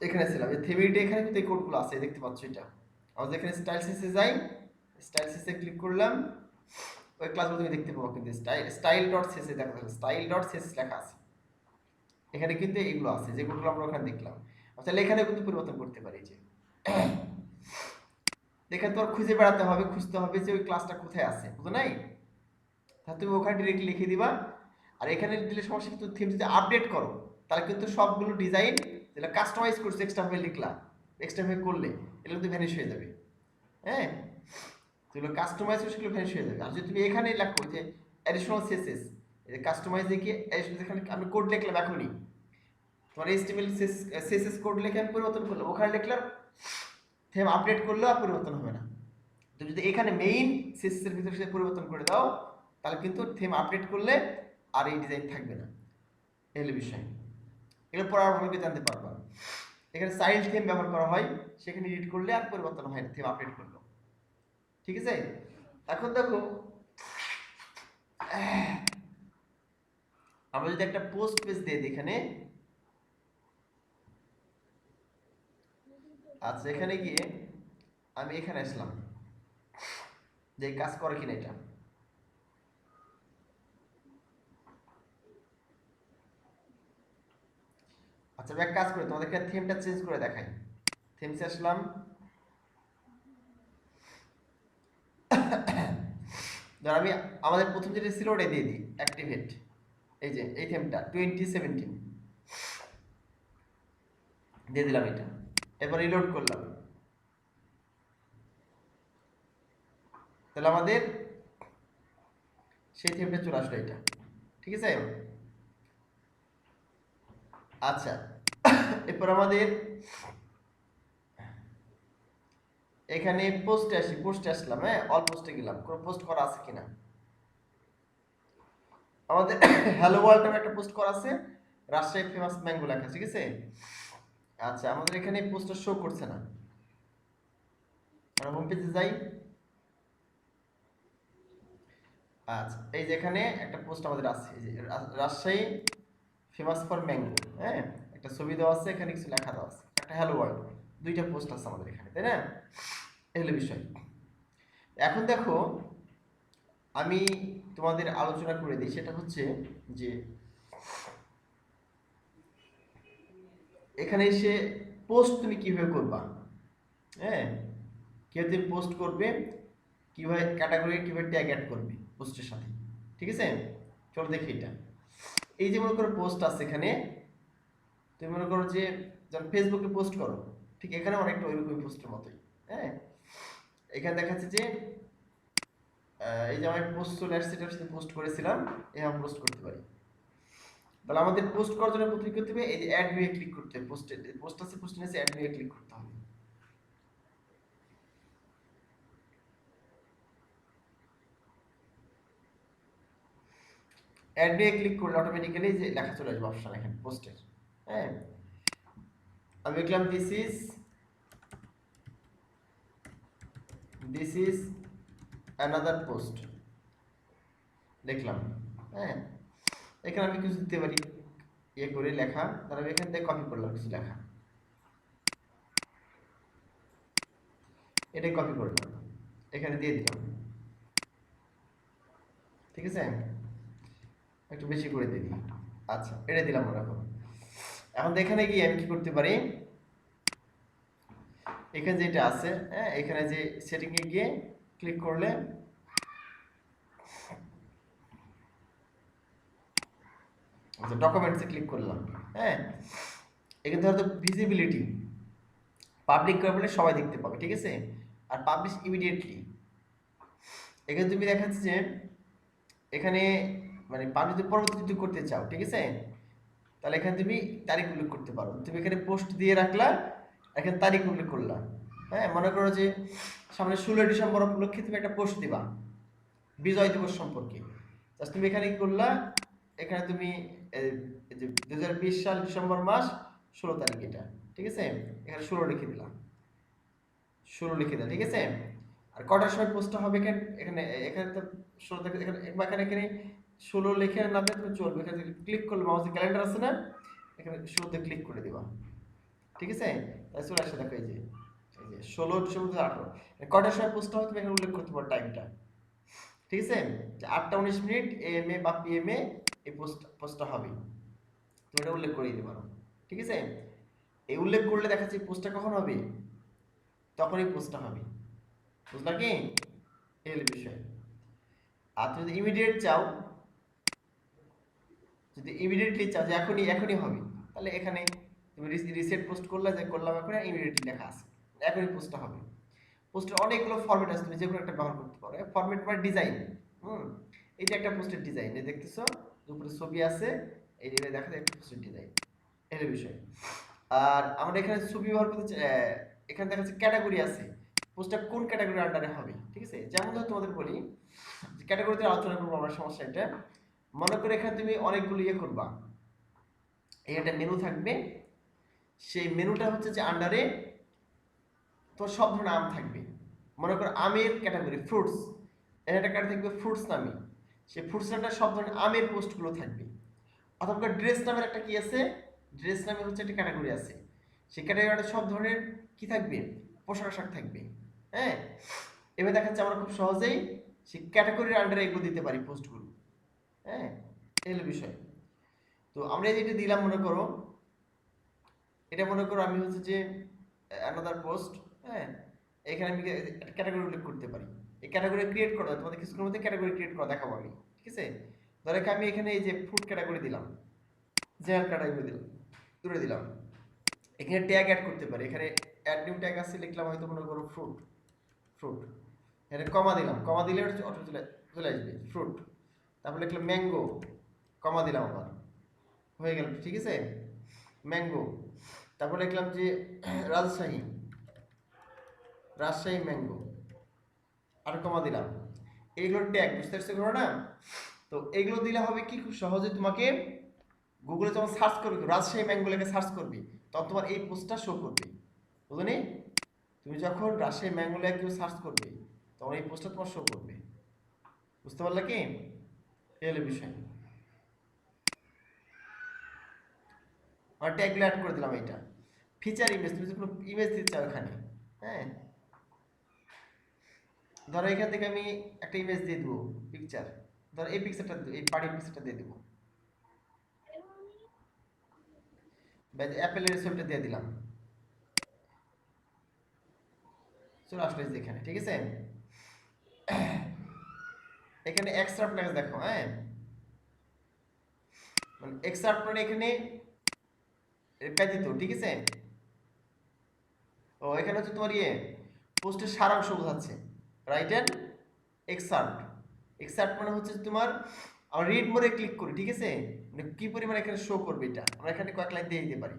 এখানে ছিলাম, এই থিম এডিট এখানে কিন্তু এই কোডগুলো আছে, দেখতে পাচ্ছ এটা। আমরা যেখানে স্টাইল সিসে যাই, স্টাইল সিসে ক্লিক করলাম, ওই ক্লাসগুলো তুমি দেখতে পাবো, কিন্তু স্টাইল ডট সিএসএস দেখা যাচ্ছে, স্টাইল ডট সিএসএস লেখা আছে, এখানে কিন্তু এগুলো আছে যেগুলো আমরা ওখানে দেখলাম। তাহলে এখানে কিন্তু পরিবর্তন করতে পারি, যে এখানে তোমার খুঁজে বেড়াতে হবে, খুঁজতে হবে যে ওই ক্লাসটা কোথায় আছে, বুঝো নাই? তাহলে তুমি ওখানে ডিরেক্টলি লিখে দিবা, আর এখানে দিলে সমস্যা, কিন্তু থিম যদি আপডেট করো তাহলে কিন্তু সবগুলো ডিজাইন যেটা কাস্টমাইজ করছে এক্সট্রা ভাবে লিখলা, এক্সট্রা ভাবে করলে এগুলো কিন্তু ভ্যানিশ হয়ে যাবে, হ্যাঁ, যেগুলো কাস্টমাইজ করে সেগুলো ভ্যানিশ হয়ে যাবে। আর যদি তুমি এখানে লেখো যে অ্যাডিশনাল সিএসএস, এই যে কাস্টমাইজে গিয়ে এখানে আমি কোড লিখলাম, এখনই তোমার এইচটিএমএল সিএসএস কোড লিখে আমি পরিবর্তন করলাম, ওখানে লিখলাম, থিম আপডেট করলেও আর পরিবর্তন হবে না। তুমি যদি এখানে মেইন সিএসএস এর ভিতরে সেটা পরিবর্তন করে দাও, তাহলে কিন্তু থিম আপডেট করলে আর এই ডিজাইন থাকবে না, এই হলো বিষয়। এগুলো পড়ার জানতে পারবা। এখানে চাইল্ড থিম ব্যবহার করা হয়, সেখানে এডিট করলে আর পরিবর্তন হয় না, থিম আপডেট করলো, ঠিক আছে। এখন দেখো, আমরা যদি একটা পোস্ট পেজ দিই এখানে, আচ্ছা, এখানে গিয়ে আমি এখানে আসলাম, যে কাজ করে কিনা এটা, আচ্ছা আমি এক কাজ করি, তোমাদেরকে থিমটা চেঞ্জ করে দেখাই। থিমসে আসলাম, ধর আমি আমাদের প্রথম যেটা ছিল ওটাই দিয়ে দিই, অ্যাক্টিভেট, এই যে এই থিমটা 2017 দিয়ে দিলাম এটা, এরপর রিলোড করলাম, তাহলে আমাদের সেই থিমটা চলে আসলো এটা, ঠিক আছে। আচ্ছা, এরপর আমাদের এখানে পোস্টে আসি, পোস্টে আসলাম, হ্যাঁ, অল পোস্টে গেলাম, কোন পোস্ট করা আছে কিনা, আমাদের হ্যালো ওয়ার্ল্ড নামে একটা পোস্ট করা আছে, রাজশাহী ফেমাস ম্যাঙ্গো লেখা, ঠিক আছে। আচ্ছা, আমাদের এখানে পোস্টটা শো করছে না, আমরা হোম পেজে যাই। আচ্ছা, এই যে এখানে একটা পোস্ট আমাদের আছে, এই যে রাজশাহী ফেমাস ফর ম্যাঙ্গো, হ্যাঁ, একটা ছবি দেওয়া আছে, এখানে কিছু লেখা দেওয়া আছে, একটা হ্যালো ওয়ার্ল্ড, দুইটা পোস্ট আছে আমাদের এখানে, তাই না? এই হলো বিষয়। এখন দেখো, আমি তোমাদের আলোচনা করে দিই, সেটা হচ্ছে যে এখানে এসে পোস্ট তুমি কিভাবে করবা, হ্যাঁ, কিভাবে তুমি পোস্ট করবে, কিভাবে ক্যাটাগরি, কিভাবে ট্যাগ অ্যাড করবে পোস্টের সাথে, ঠিক আছে। চলো দেখি এটা। এই যে মনে করো পোস্ট আছে এখানে, তুমি মনে করো যে যখন ফেসবুকে পোস্ট করো, ঠিক এখানে অনেকটা ওইরকম পোস্টের মতোই, হ্যাঁ, এখানে দেখাচ্ছে যে এই যে আমার পোস্ট চলে আসছে, এটার সাথে পোস্ট করেছিলাম, এভাবে পোস্ট করতে পারি। তাহলে আমাদের পোস্ট করার জন্য প্রথমে করতে হবে, এই যে অ্যাড নিয়ে ক্লিক করতে হবে, পোস্ট আছে, পোস্ট নিচে অ্যাড নিয়ে ক্লিক করতে হবে। অ্যাড নিয়ে ক্লিক করলে অটোমেটিক্যালি যে লেখা চলে আসবে অপশন এখানে পোস্টের। হ্যাঁ, আমি লিখলাম দিস ইজ অ্যানাদার পোস্ট লিখলাম। হ্যাঁ, এখানে আমি কিছু দিতে পারি ইয়ে করে লেখা, তাহলে আমি এখান থেকে কপি করলাম কিছু লেখা, এটাই কপি করলাম, এখানে দিয়ে দিলাম। ঠিক আছে, একটু বেশি করে দিয়ে দিই। আচ্ছা, এটা দিলাম মনে করো। এখন এখানে গিয়ে আমি কি করতে পারি, এখানে যেটা আছে, হ্যাঁ, এখানে যে সেটিং এ গিয়ে ক্লিক করলে আচ্ছা ডকুমেন্টসে ক্লিক করলাম। হ্যাঁ, এখানে ধরো ভিজিবিলিটি পাবলিক করে বলে সবাই দেখতে পাবে, ঠিক আছে, আর পাবলিশ ইমিডিয়েটলি এখানে তুমি দেখাচ্ছে যে এখানে মানে পাবলিশ পরবর্তী যদি করতে চাও, ঠিক আছে, তাহলে এখানে তুমি তারিখ উল্লেখ করতে পারো। তুমি এখানে পোস্ট দিয়ে রাখলা, এখানে তারিখ উল্লেখ করলা। হ্যাঁ, মনে করো যে সামনে 16 ডিসেম্বর উপলক্ষে তুমি একটা পোস্ট দিবা বিজয় দিবস সম্পর্কে, জাস্ট তুমি এখানে কি করলা, এখানে তুমি এই যে 2020 সাল ডিসেম্বর মাস 16 তারিখ এটা, ঠিক আছে, এখানে 16 লিখে দিলাম, 16 লিখে দিলাম, ঠিক আছে। আর কটার সময় পোস্টটা হবে এখানে, এখানে এখানে তো 16 তারিখ, এখানে একবার এখানে 16 লিখে না দিলে তুমি চলবে, এখানে ক্লিক করলে মাউসে ক্যালেন্ডার আছে না, এখানে 16 তে ক্লিক করে দিবা, ঠিক আছে, তাই চলে আসে দেখো এই যে 16 ডিসেম্বর 2018 কটার সময় পোস্টটা হবে তুমি এখানে উল্লেখ করতে পারো টাইমটা, ঠিক আছে, যে 8টা 19 মিনিট AM এ বা PM এ এই পোস্টটা হবে, তুমি এটা উল্লেখ করে দিতে পারো, ঠিক আছে। এই উল্লেখ করলে দেখা যাচ্ছে পোস্টটা কখন হবে, তখনই পোস্টটা হবে, বুঝলা কি, এই হলো বিষয়। আর তুমি যদি ইমিডিয়েট চাও, যদি ইমিডিয়েটলি চাও যে এখনই এখনই হবে, তাহলে এখানে তুমি রিসেট পোস্ট করলে, যে করলাম এখন ইমিডিয়েটলি লেখা আছে, এখনই পোস্টটা হবে। পোস্টের অনেকগুলো ফরম্যাট আছে, তুমি যে কোনো একটা ব্যবহার করতে পারো। ফরম্যাট মানে ডিজাইন, হুম, এটা একটা পোস্টের ডিজাইন, এই দেখতেছো উপরে ছবি আছে, এই যে দেখা যায় একটা পোস্টের ডিজাইন, এর বিষয়। আর আমরা এখানে ছবি ব্যবহার করতে এখানে দেখা যাচ্ছে ক্যাটাগরি আছে, পোস্টটা কোন ক্যাটাগরির আন্ডারে হবে, ঠিক আছে। যেমন ধর তোমাদের বলি যে ক্যাটাগরিতে আলোচনা করবো আমরা, সমস্যা এটা। মনে করে এখানে তুমি অনেকগুলো ইয়ে করবা, এই একটা মেনু থাকবে, সেই মেনুটা হচ্ছে যে আন্ডারে তো সব ধরনের আম থাকবে। মনে করো আমের ক্যাটাগরি ফ্রুটস, এর একটা ক্যাটাগরি থাকবে ফ্রুটস নামে, সেই ফ্রুটস নামটা সব ধরনের আমের পোস্টগুলো থাকবে। অথবা ড্রেস নামের একটা কি আছে, ড্রেস নামের হচ্ছে একটা ক্যাটাগরি আছে, সেই ক্যাটাগরিটা সব ধরনের কি থাকবে, পোশাক আশাক থাকবে। হ্যাঁ, এবার দেখা যাচ্ছে আমরা খুব সহজেই সেই ক্যাটাগরির আন্ডারে এগুলো দিতে পারি পোস্টগুলো। হ্যাঁ, এই হলো বিষয়। তো আমরা এই যেটা দিলাম, মনে করো এটা মনে করো আমি হচ্ছে যে অ্যানাদার পোস্ট, হ্যাঁ, এখানে আমি ক্যাটাগরি উল্লেখ করতে পারি। এই ক্যাটাগরি ক্রিয়েট করা তোমাদের কিছুক্ষণের মধ্যে ক্যাটাগরি ক্রিয়েট করা দেখাবো আমি, ঠিক আছে। ধরো আমি এখানে এই যে ফুড ক্যাটাগরি দিলাম, জেনারেল ক্যাটাগরি দিলাম, তুলে দিলাম, এখানে ট্যাগ অ্যাড করতে পারি। এখানে অ্যাড নিউ ট্যাগ আছে, লিখলাম হয়তো মনে করো ফ্রুট, ফ্রুট, এখানে কমা দিলাম, কমা দিলে অটো চলে আসবে ফ্রুট। তারপর লিখলাম ম্যাঙ্গো, কমা দিলাম আবার, হয়ে গেল, ঠিক আছে, ম্যাঙ্গো। তারপর লিখলাম যে রাজশাহী, রাজশাহী ম্যাঙ্গো, আর কমা দিলাম। এইগুলোর ট্যাগ বুঝতে পারছো না। তো এগুলো দিলে হবে কি, খুব সহজে তোমাকে গুগলে যখন সার্চ করবে, রাজশাহী ম্যাঙ্গো লেখে সার্চ করবে, তখন তোমার এই পোস্টটা শো করবে, বুঝলি। তুমি যখন রাজশাহী ম্যাঙ্গো লেখে কেউ সার্চ করবে, তখন এই পোস্টটা তোমার শো করবে, বুঝতে পারলে কি, এই হলো বিষয়। আর ট্যাগগুলো অ্যাড করে দিলাম। এইটা ফিচার ইমেজ, তুমি যদি কোনো ইমেজ দিতে চাও এখানে, হ্যাঁ, ধরো এখান থেকে আমি একটা ইমেজ দিয়ে দেবো, পিকচার, ধরো এই পিকচারটা, এই পার্টির পিকচারটা দিয়ে দেবো, অ্যাপেলের ছবিটা দিয়ে দিলাম, চলে আসলে এখানে, ঠিক আছে। এখানে এক্সট্রাক্ট লেখা দেখো, হ্যাঁ, মানে এক্সট্রাক্ট মানে এখানে ব্যতীত, ঠিক আছে। ও এখানে হচ্ছে তোমার ইয়ে পোস্টের সারাংশ বোঝাচ্ছে, রাইট অ্যান্ড এক্সার্ট। এক্সার্ট মানে হচ্ছে তোমার, আমরা রিড মোডে ক্লিক করি, ঠিক আছে, মানে কি পরিমাণে এখানে শো করবে এটা, আমরা এখানে কয়েক লাইন দিয়ে দিতে পারি।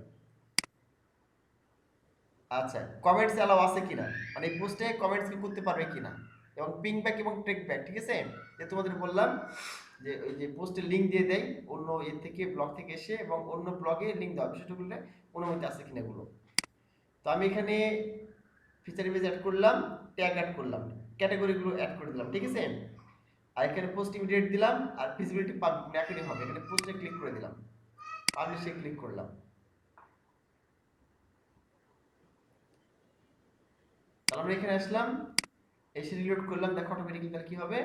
আচ্ছা, কমেন্টস অ্যালাউ আছে কিনা, মানে এই পোস্টে কমেন্টস কি করতে পারবে কিনা, এবং পিং ব্যাক এবং টেক ব্যাক, ঠিক আছে। যে তোমাদের বললাম যে ওই যে পোস্টের লিঙ্ক দিয়ে দেয় অন্য এর থেকে ব্লগ থেকে এসে, এবং অন্য ব্লগে লিঙ্ক দেওয়া বিষয়টা করলে অনুমতি আছে কিনা এগুলো। তো আমি এখানে ফিচার ইমেজ অ্যাড করলাম, ট্যাগ অ্যাড করলাম, ক্যাটাগরিগুলো অ্যাড করে দিলাম, ঠিক আছে। আর এখানে পোস্ট ইমিডিয়েট দিলাম, আর ভিজিবিলিটি একই হবে, এখানে পোস্টে ক্লিক করে দিলাম, পাবলিশে ক্লিক করলাম। তাহলে আমরা এখানে আসলাম, এসে রিলোড করলাম, দেখো অটোমেটিক্যালি তাহলে কি হবে,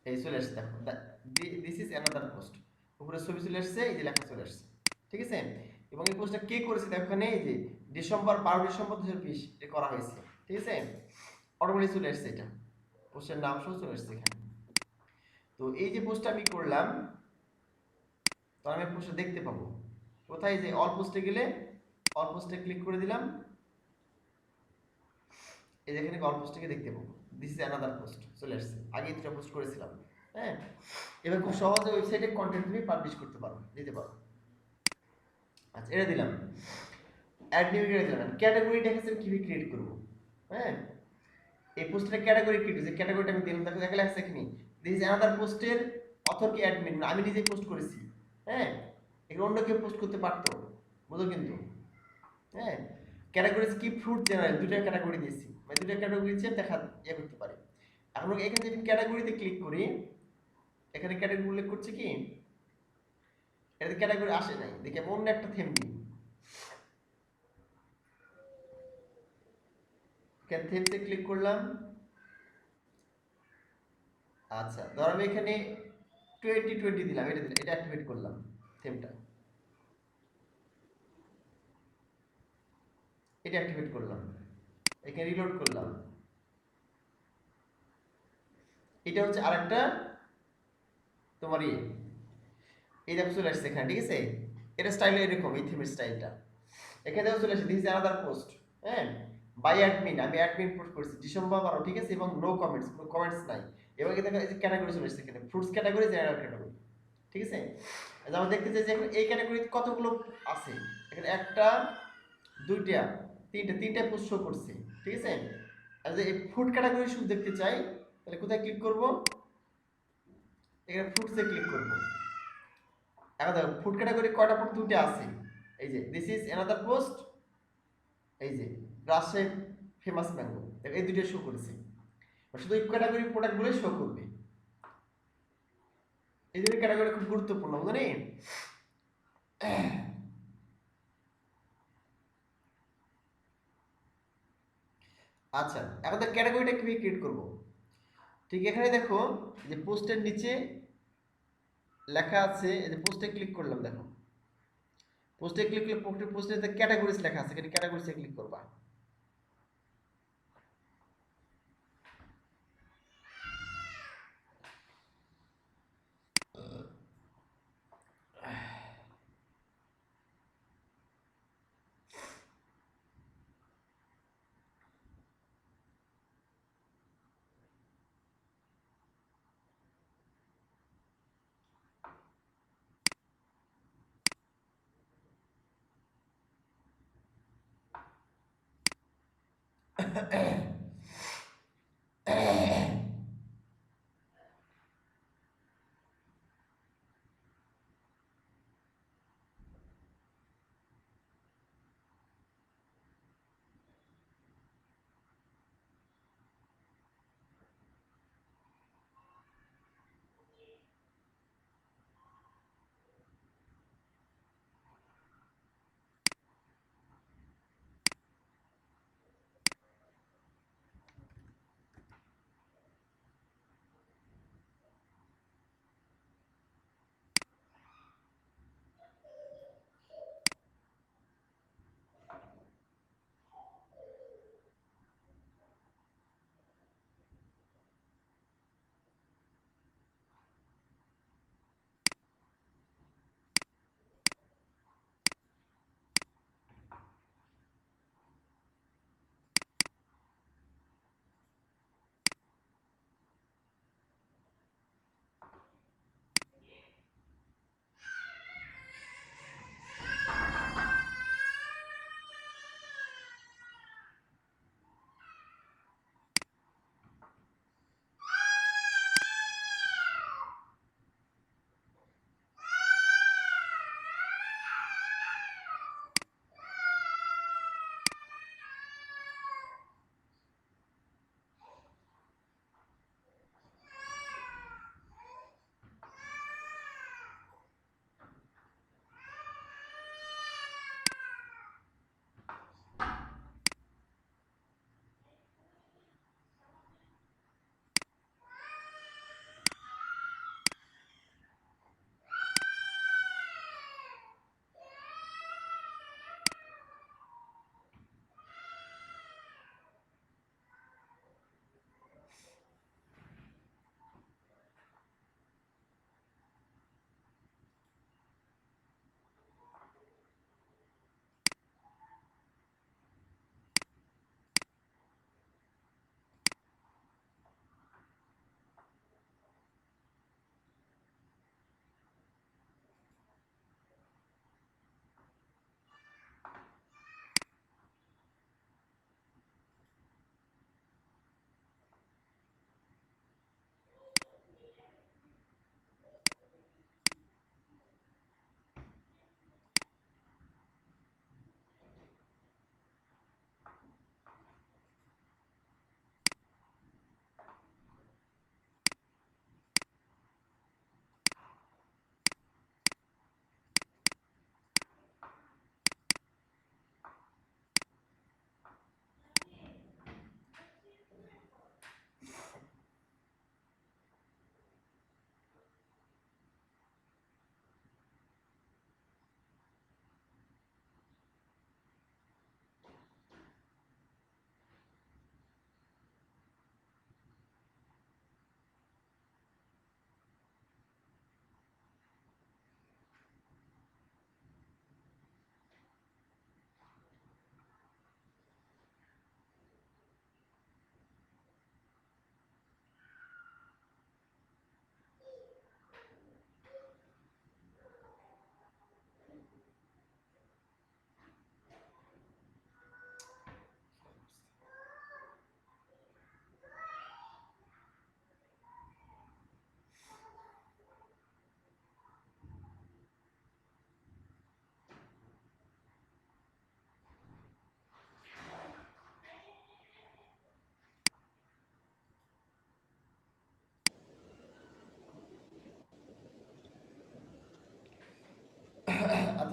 এই চলে আসছে, দেখো দিস ইজ অ্যানাদার পোস্ট, উপরে ছবি চলে আসছে, এই যে লেখা চলে আসছে, ঠিক আছে। এবং এই পোস্টটা কে করেছে দেখো এখানে, এই যে ডিসেম্বর 12 ডিসেম্বর 2020 এ করা হয়েছে, ঠিক আছে। অটোমেটিক চলে আসছে, এটা পোস্টের নাম সহ চলে আসছে এখানে। তো এই যে পোস্টটা আমি করলাম, তো আমি পোস্টটা দেখতে পাবো কোথায়, যে অল পোস্টে গেলে অল পোস্টে ক্লিক করে দিলাম, এই যে এখানে অল পোস্টকে দেখতে পাবো, দিস ইজ অ্যানাদার পোস্ট চলে আসছে, আগে দুটো পোস্ট করেছিলাম, হ্যাঁ। এবার খুব সহজে ওয়েবসাইটে কন্টেন্ট তুমি পাবলিশ করতে পারো, দিতে পারো। আচ্ছা, এটা দিলাম, অ্যাড নিউ দিলাম, ক্যাটাগরি দেখাচ্ছি কিভাবে ক্রিয়েট করব, হ্যাঁ। এই পোস্টের ক্যাটাগরি ক্রিয়েট হয়েছে, ক্যাটাগরিটা আমি দিলাম, দেখো দেখা লাগছে এখানে দিস ইজ অ্যানাদার পোস্টের অথর কি অ্যাডমিন, আমি নিজে পোস্ট করেছি, হ্যাঁ। এখানে অন্য কেউ পোস্ট করতে পারতো, বুঝো কিন্তু, হ্যাঁ। ক্যাটাগরি কি ফ্রুট জেনারেল, দুটো ক্যাটাগরি দিয়েছি, মানে দুটো ক্যাটাগরি চেয়ে দেখা ইয়ে করতে পারে। এখন এখানে যদি ক্যাটাগরিতে ক্লিক করি, এখানে ক্যাটাগরি উল্লেখ করছে কি, এটাতে ক্যাটাগরি আসে নাই, দেখি আমি অন্য একটা থিম দিই, থিমসে ক্লিক করলাম। আচ্ছা, ধর আমি এখানে 2020 দিলাম, এটা দিলাম, এটা অ্যাক্টিভেট করলাম থিমটা, এটা অ্যাক্টিভেট করলাম, এখানে রিলোড করলাম, এটা হচ্ছে আরেকটা তোমার ইয়ে, এই দেখো চলে আসছে এখানে, ঠিক আছে। এটা স্টাইল এরকম, এই থিমের স্টাইলটা এখানে দেখো চলে আসছে, দিস ইজ অ্যানাদার পোস্ট, হ্যাঁ। বাই অ্যাডমিন, আমি অ্যাডমিন পোস্ট করেছি ডিসেম্বর 12, ঠিক আছে, এবং নো কমেন্টস, কোনো কমেন্টস নাই। এবার দেখো এই যে ক্যাটাগরি চলে আসছে এখানে, ফ্রুটস ক্যাটাগরি, জেনারেল ক্যাটাগরি, ঠিক আছে। আমরা দেখতে চাই যে এখন এই ক্যাটাগরিতে কতগুলো আছে, এখানে একটা, দুইটা, তিনটা পোস্ট শো করছে, ঠিক আছে। আর যে এই ফুড ক্যাটাগরি শুধু দেখতে চাই, তাহলে কোথায় ক্লিক করব, এখানে ফ্রুটসে ক্লিক করব। এখন দেখো ফুড ক্যাটাগরি কয়টা পোস্ট, দুইটা আছে, এই যে দিস ইজ অ্যানাদার পোস্ট, এই যে রাজশাহী ফেমাস ম্যাঙ্গো, এই দুইটা শো করেছে, শুধু এই ক্যাটাগরি প্রোডাক্টগুলোই শো করবে। এই দুটো ক্যাটাগরি খুব গুরুত্বপূর্ণ, বুঝলেন। আচ্ছা, এখন ক্যাটাগরিটা কিভাবে ক্রিয়েট করব, ঠিক এখানে দেখো যে পোস্টের নিচে লেখা আছে, এই যে পোস্টে ক্লিক করলাম, দেখো পোস্টে ক্লিক করলে পোস্টে ক্যাটাগরিজ লেখা আছে, এখানে ক্যাটাগরিজে ক্লিক করবা।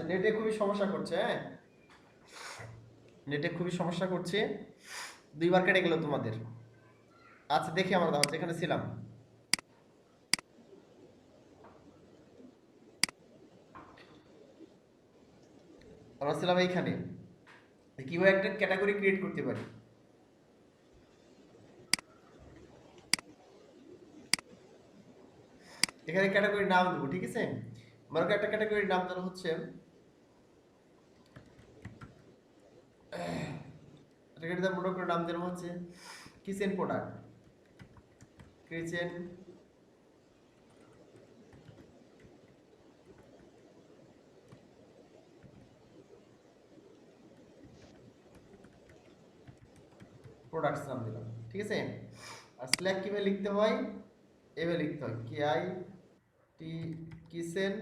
নেটে খুবই সমস্যা করছে, হ্যাঁ নেটে খুবই সমস্যা করছে, দুইবার কেটে গেল তোমাদের। আচ্ছা দেখি আমরা তাহলে যেখানে ছিলাম, আমরা ছিলাম এইখানে কিভাবে একটা ক্যাটাগরি ক্রিয়েট করতে পারি। এখানে ক্যাটাগরি নাম দেবো, ঠিক আছে। মনে করো একটা ক্যাটাগরির নাম ধরো হচ্ছে একটা মনে করে নাম দেবো হচ্ছে কিচেন প্রোডাক্ট, কিচেন প্রোডাক্টস নাম দিলাম, ঠিক আছে। আর স্ল্যাক কিভাবে লিখতে হয়, এভাবে লিখতে হয় কে আই টি কিচেন।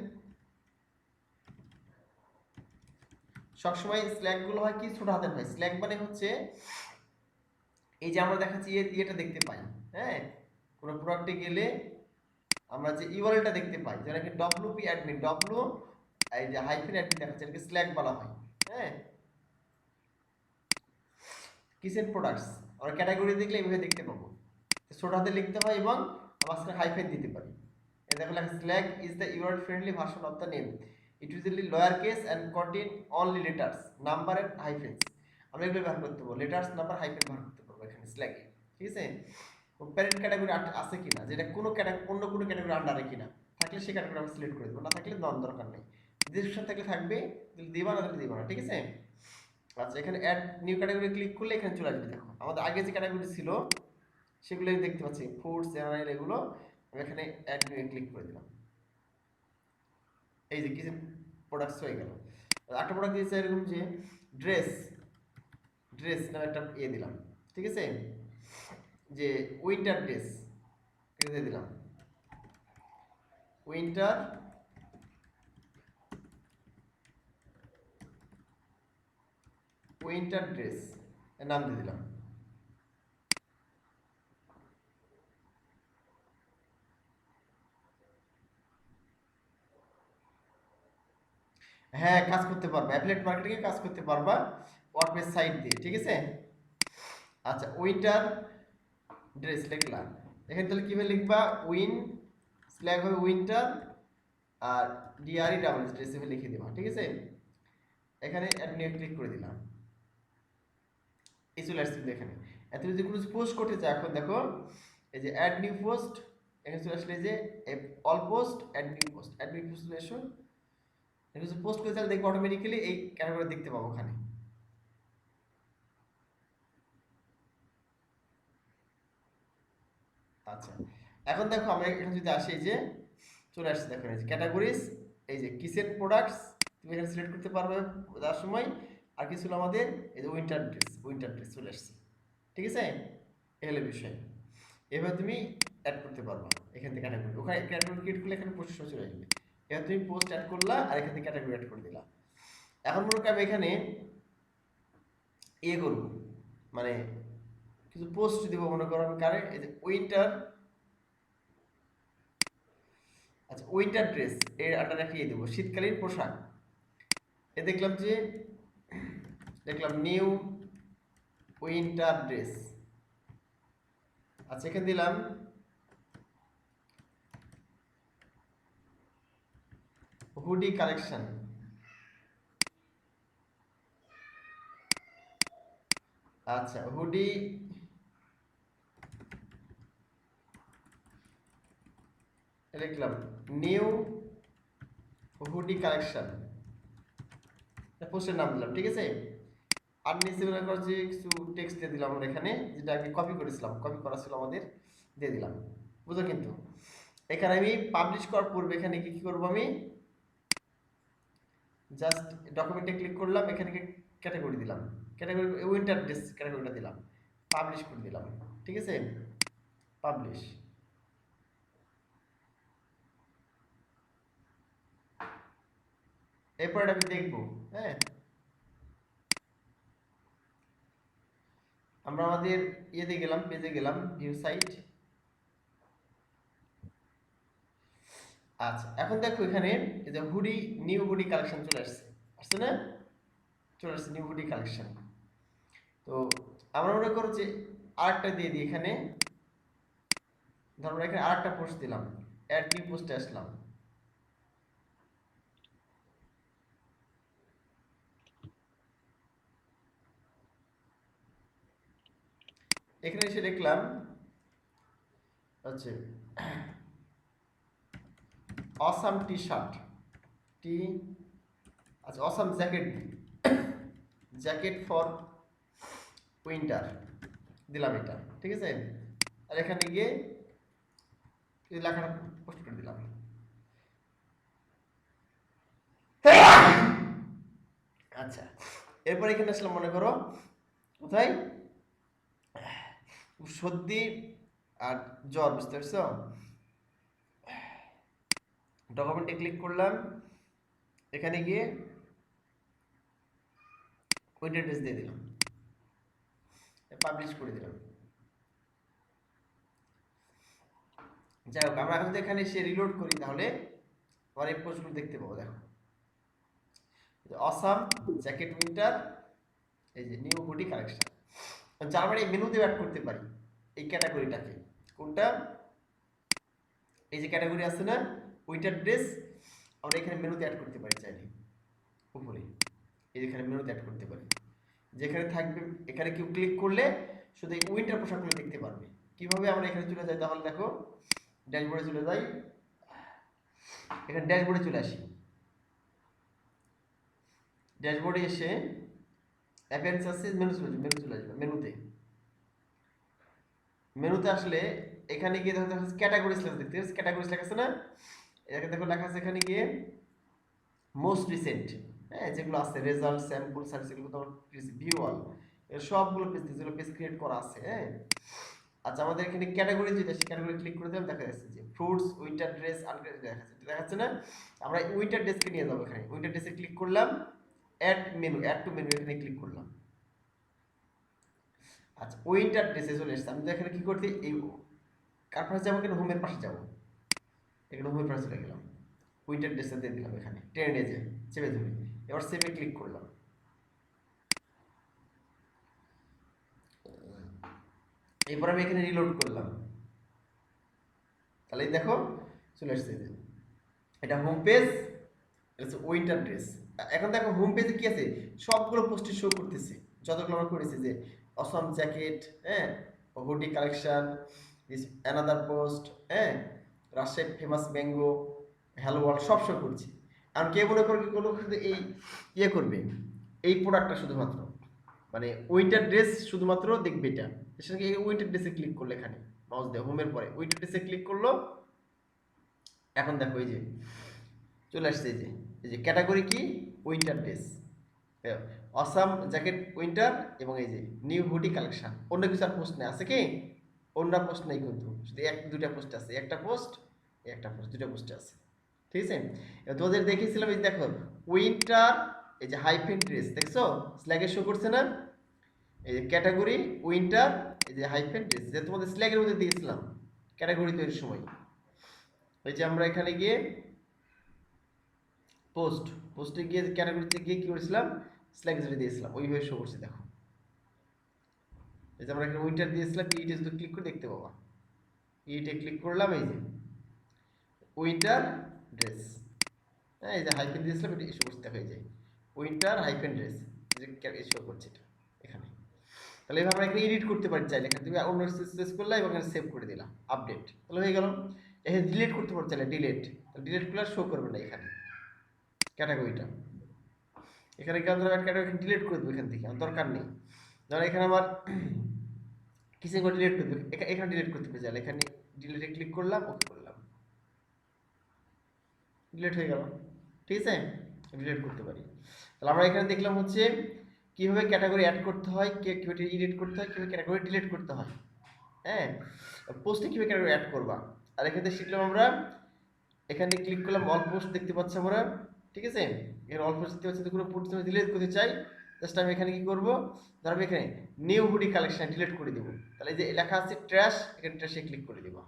সবসময় স্ল্যাক গুলো হয় কি ছোট হাতের হয়, স্ল্যাক মানে হচ্ছে এই যে আমরা দেখাচ্ছি এটা দেখতে পাই, হ্যাঁ কোনো প্রোডাক্টে গেলে আমরা যে ইউআরএলটা দেখতে পাই, যেটা কি ডব্লিউপি অ্যাডমিন, ডব্লিউ এই যে হাইফেন অ্যাডমিন দেখাচ্ছে, এটাকে স্ল্যাক বলা হয়, হ্যাঁ। কিচেন প্রোডাক্টস আমরা ক্যাটাগরি দেখলে এইভাবে দেখতে পাবো, ছোট হাতে লিখতে হয় এবং মাঝখানে হাইফেন দিতে পারি। এই দেখো লেখা slug is the URL friendly version of the name, it usually lower case and contain only letters number and hyphens. আমরা এগুলো ব্যবহার করতে পারবো, লেটার্স নাম্বার হাইফেন ব্যবহার করতে পারবো এখানে স্ল্যাকে, ঠিক আছে। প্যারেন্ট ক্যাটাগরি আছে কিনা, যেটা কোনো ক্যাটাগরি অন্য কোনো ক্যাটাগরি আন্ডারে কিনা, থাকলে সেই ক্যাটাগরি আমরা সিলেক্ট করে দেবো, না থাকলে দরকার নেই। ডিসক্রিপশন থাকলে থাকবে, দিবা না থাকলে দিবা না, ঠিক আছে। আচ্ছা এখানে অ্যাড নিউ ক্যাটাগরি ক্লিক করলে এখানে চলে আসবে, দেখো আমাদের আগে যে ক্যাটাগরি ছিল সেগুলো দেখতে পাচ্ছি, ফুডস জেনারেল এগুলো, আমি এখানে অ্যাড নিউ ক্লিক করে দিলাম, এই যে কিচেন প্রোডাক্টস হয়ে গেল। একটা প্রোডাক্ট দিয়েছে এরকম যে ড্রেস, ড্রেস নামে একটা দিলাম, ঠিক আছে, যে উইন্টার ড্রেস এটা দিলাম, উইন্টার উইন্টার ড্রেস এর নাম দিয়ে দিলাম। হ্যাঁ কাজ করতে পারবা, অ্যাফিলিয়েট মার্কেটিং এ কাজ করতে পারবা ওয়ার্ডপ্রেস সাইট দিয়ে, ঠিক আছে। আচ্ছা উইন্টার ড্রেস লিখলাম, এখানে তাহলে কিভাবে লিখবা, উইন স্ল্যাগ হবে উইন্টার আর ডিআরই ডাবল ড্রেস এভাবে লিখে দিবা, ঠিক আছে। এখানে অ্যাড নিউ ক্লিক করে দিলাম, এই চলে আসছে এখানে। এত যদি কোনো পোস্ট করতে চাই, এখন দেখো এই যে অ্যাড নিউ পোস্ট, এখানে চলে আসলে যে all post add new post, add new post চলে এসো, এটা যদি পোস্ট করে তাহলে দেখবো অটোমেটিক্যালি এই ক্যাটাগরি দেখতে পাবো ওখানে। আচ্ছা এখন দেখো আমরা এখানে যদি আসি, এই যে চলে আসছে দেখো এই যে ক্যাটাগরিজ, এই যে কিচেন প্রোডাক্টস তুমি এখানে সিলেক্ট করতে পারবে যাওয়ার সময়। আর কি ছিল আমাদের, এই যে উইন্টার ড্রেস, উইন্টার ড্রেস চলে আসছে, ঠিক আছে। এই হলো বিষয়, এবার তুমি অ্যাড করতে পারবা এখান থেকে ক্যাটাগরি, ওখানে ক্যাটাগরি ক্রিয়েট করলে এখানে পোস্ট চলে আসবে। এবার তুমি পোস্ট অ্যাড করলা আর এখান থেকে ক্যাটাগরি অ্যাড করে দিলা। এখন মনে করো আমি এখানে করব, মানে কিছু পোস্ট দিব, মনে করো আমি কারে, এই যে উইন্টার, আচ্ছা উইন্টার ড্রেস এর আন্ডারে একটা দেবো শীতকালীন পোশাক। এ দেখলাম যে দেখলাম নিউ উইন্টার ড্রেস, আচ্ছা এখানে দিলাম হুডি কালেকশন, আচ্ছা হুডি লিখলাম নিউ হুডি কালেকশন, পোস্টের নাম দিলাম, ঠিক আছে। আর নিচে মনে করো যে কিছু টেক্সট দিয়ে দিলাম আমরা এখানে, যেটা আগে কপি করেছিলাম, কপি করা ছিল আমাদের, দিয়ে দিলাম, বুঝো। কিন্তু এখানে আমি পাবলিশ করার পূর্বে এখানে কি করবো, আমি জাস্ট ডকুমেন্টে ক্লিক করলাম, এখানে ক্যাটাগরি দিলাম, ক্যাটাগরি উইন্টার ড্রেস ক্যাটাগরিটা দিলাম, পাবলিশ করে দিলাম, ঠিক আছে, পাবলিশ। এরপর আমি দেখবো, হ্যাঁ আমরা আমাদের ইয়েতে গেলাম, পেজে গেলাম, ভিউ সাইট। আচ্ছা এখন দেখো এখানে এই যে হুডি, নিউ হুডি কালেকশন চলে আসছে, আসছে না? চলে আসছে নিউ হুডি কালেকশন। তো আমরা মনে করো যে আরেকটা দিয়ে দিই এখানে, ধরো এখানে আরেকটা পোস্ট দিলাম, অ্যাড নিউ পোস্টে আসলাম, এখানে এসে দেখলাম হচ্ছে অসাম টি শার্ট, টি, আচ্ছা awesome jacket, jacket for winter দিলাম এটা, ঠিক আছে। আর এখানে গিয়ে এই লেখাটা পোস্ট করে দিলাম। আচ্ছা, এরপর এখানে আসলে মনে করো কোথায় সর্দি আর জ্বর, বুঝতে পারছো? ডকুমেন্টে ক্লিক করলাম, এখানে গিয়ে উইন্টার ড্রেস দিয়ে দিলাম, পাবলিশ করে দিলাম। যাই হোক, আমরা এখন যদি এখানে এসে রিলোড করি তাহলে আবার এই পোস্টগুলো দেখতে পাবো। দেখো অসাম জ্যাকেট উইন্টার, এই যে নিউ হুডি কালেকশন। যার মানে এই মেনুতে অ্যাড করতে পারি এই ক্যাটাগরিটাকে। কোনটা? এই যে ক্যাটাগরি আছে না উইন্টার ড্রেস, আমরা এখানে মেনুতে অ্যাড করতে পারি চাইলে। উপরে এই যেখানে মেনুতে অ্যাড করতে পারি, যেখানে থাকবে এখানে কেউ ক্লিক করলে শুধু এই উইন্টার পোশাকগুলো দেখতে পারবে। কিভাবে? আমরা এখানে চলে যাই, তাহলে দেখো ড্যাশবোর্ডে চলে যাই, এখানে ড্যাশবোর্ডে চলে আসি, ড্যাশবোর্ডে এসে অ্যাপেন্স আছে, মেনু চলে আসবে, মেনু চলে আসবে, মেনুতে, মেনুতে আসলে এখানে গিয়ে দেখো ক্যাটাগরিজ লেখা, দেখতে পাচ্ছ ক্যাটাগরিজ লেখা আছে না? এখানে দেখো লেখা আছে, এখানে গিয়ে মোস্ট রিসেন্ট, হ্যাঁ যেগুলো আছে রেজাল্ট, স্যাম্পল, সার্ভিস, এগুলো তোমার ভিউ অল, এর সবগুলো পেজ, যেগুলো পেজ ক্রিয়েট করা আছে, হ্যাঁ। আচ্ছা, আমাদের এখানে ক্যাটাগরি যেটা, সেই ক্যাটাগরি ক্লিক করে দিলাম, দেখা যাচ্ছে যে ফ্রুটস, উইন্টার ড্রেস, আনগ্রেড দেখাচ্ছে না? আমরা উইন্টার ড্রেসকে নিয়ে যাবো, এখানে উইন্টার ড্রেসে ক্লিক করলাম, add menu, add to menu, এখানে ক্লিক করলাম। আচ্ছা, উইন্টার ড্রেসে চলে এসেছে। আমি তো এখানে কি করতে, এই কার পাশে যাবো, কিন্তু হোমের পাশে যাবো, এখানে হোমের পাশে চলে গেলাম, উইন্টার ড্রেসটা দিয়ে দিলাম, এখানে টেনে যে চেপে ধরে, এবার সেভে ক্লিক করলাম। এরপর আমি এখানে রিলোড করলাম, তাহলে দেখো চলে আসছে, এটা হোম পেজ, এটা হচ্ছে উইন্টার ড্রেস। এখন দেখো হোম পেজে কি আছে, সবগুলো পোস্টে শো করতেছে, যতগুলো আমরা করেছি, যে অসম জ্যাকেট, হ্যাঁ, hoodie collection, this another post, হ্যাঁ, Rajshahi famous mango, hello world, সব শো করছি। আর কে মনে করে কি করলো, শুধু এই ইয়ে করবে, এই প্রোডাক্টটা শুধুমাত্র, মানে উইন্টার ড্রেস শুধুমাত্র দেখবে এটা, সেটাকে এই উইন্টার ড্রেসে ক্লিক করলে, এখানে মাউস দিয়ে হোমের পরে উইন্টার ড্রেসে ক্লিক করলো। এখন দেখো এই যে চলে আসছে, এই যে ক্যাটাগরি কি, winter dress, awesome jacket winter, এবং এই যে নিউ হুডি কালেকশন। অন্য কিছু আর পোস্ট নেই, আছে কি? অন্য পোস্ট নেই, কিন্তু শুধু দুইটা পোস্ট আছে, একটা পোস্ট, একটা পোস্ট, দুটো পোস্ট আছে, ঠিক আছে। এবার তোদের দেখিয়েছিলাম, এই দেখো উইন্টার, এই যে হাইফেন ড্রেস, দেখছো স্ল্যাগে শো করছে না? এই যে ক্যাটাগরি উইন্টার, এই যে হাইফেন ড্রেস, যে তোমাদের স্ল্যাগের মধ্যে দিয়েছিলাম ক্যাটাগরি তৈরির সময়। এই যে আমরা এখানে গিয়ে পোস্ট, পোস্টে গিয়ে ক্যাটাগরিতে গিয়ে কি করেছিলাম, স্ল্যাগ যেটা দিয়েছিলাম ওইভাবে শো করছে। দেখো এই যে আমরা এখানে উইন্টার দিয়েছিলাম, ইটে যদি ক্লিক করে দেখতে পাবা, ইটে ক্লিক করলাম, এই যে উইন্টার ড্রেস, হ্যাঁ, এই যে হাইফেন দিয়েছিলাম, এটা শো করছে, দেখো এই যে উইন্টার হাইফেন ড্রেস, যে শো করছে এটা এখানে। তাহলে এভাবে আমরা এখানে এডিট করতে পারি চাইলে, এখানে তুমি অন্য চেঞ্জ করলে এবং এখানে সেভ করে দিলাম, আপডেট, তাহলে হয়ে গেল। এখানে ডিলিট করতে পারো চাইলে, ডিলিট, ডিলিট করলে শো করবে না এখানে ক্যাটাগরিটা, এখানে কেন ধরো ক্যাটাগরি ডিলিট করে দেবো, এখান থেকে আমার দরকার নেই। ধরো এখানে আমার কিছু করে ডিলিট করতে, এখানে ডিলিট করতে হবে, চাইলে এখানে ডিলিটে ক্লিক করলাম, ওকে করলাম, ডিলিট হয়ে গেল, ঠিক আছে, ডিলিট করতে পারি। তাহলে আমরা এখানে দেখলাম হচ্ছে কিভাবে ক্যাটাগরি অ্যাড করতে হয়, কিভাবে এডিট করতে হয়, কিভাবে ক্যাটাগরি ডিলিট করতে হয়, হ্যাঁ, পোস্টে কিভাবে ক্যাটাগরি অ্যাড করবা। আর এখানে শিখলাম আমরা, এখানে ক্লিক করলাম, অল পোস্ট দেখতে পাচ্ছি আমরা, ঠিক আছে, এখানে অল পোস্ট দেখতে পাচ্ছি, কোনো পোস্ট আমি ডিলিট করতে চাই, জাস্ট আমি এখানে কি করবো, ধর আমি এখানে নিউ হুডি কালেকশন ডিলিট করে দেবো, তাহলে এই যে লেখা আছে ট্র্যাশ, এখানে ট্র্যাশে ক্লিক করে দেবো,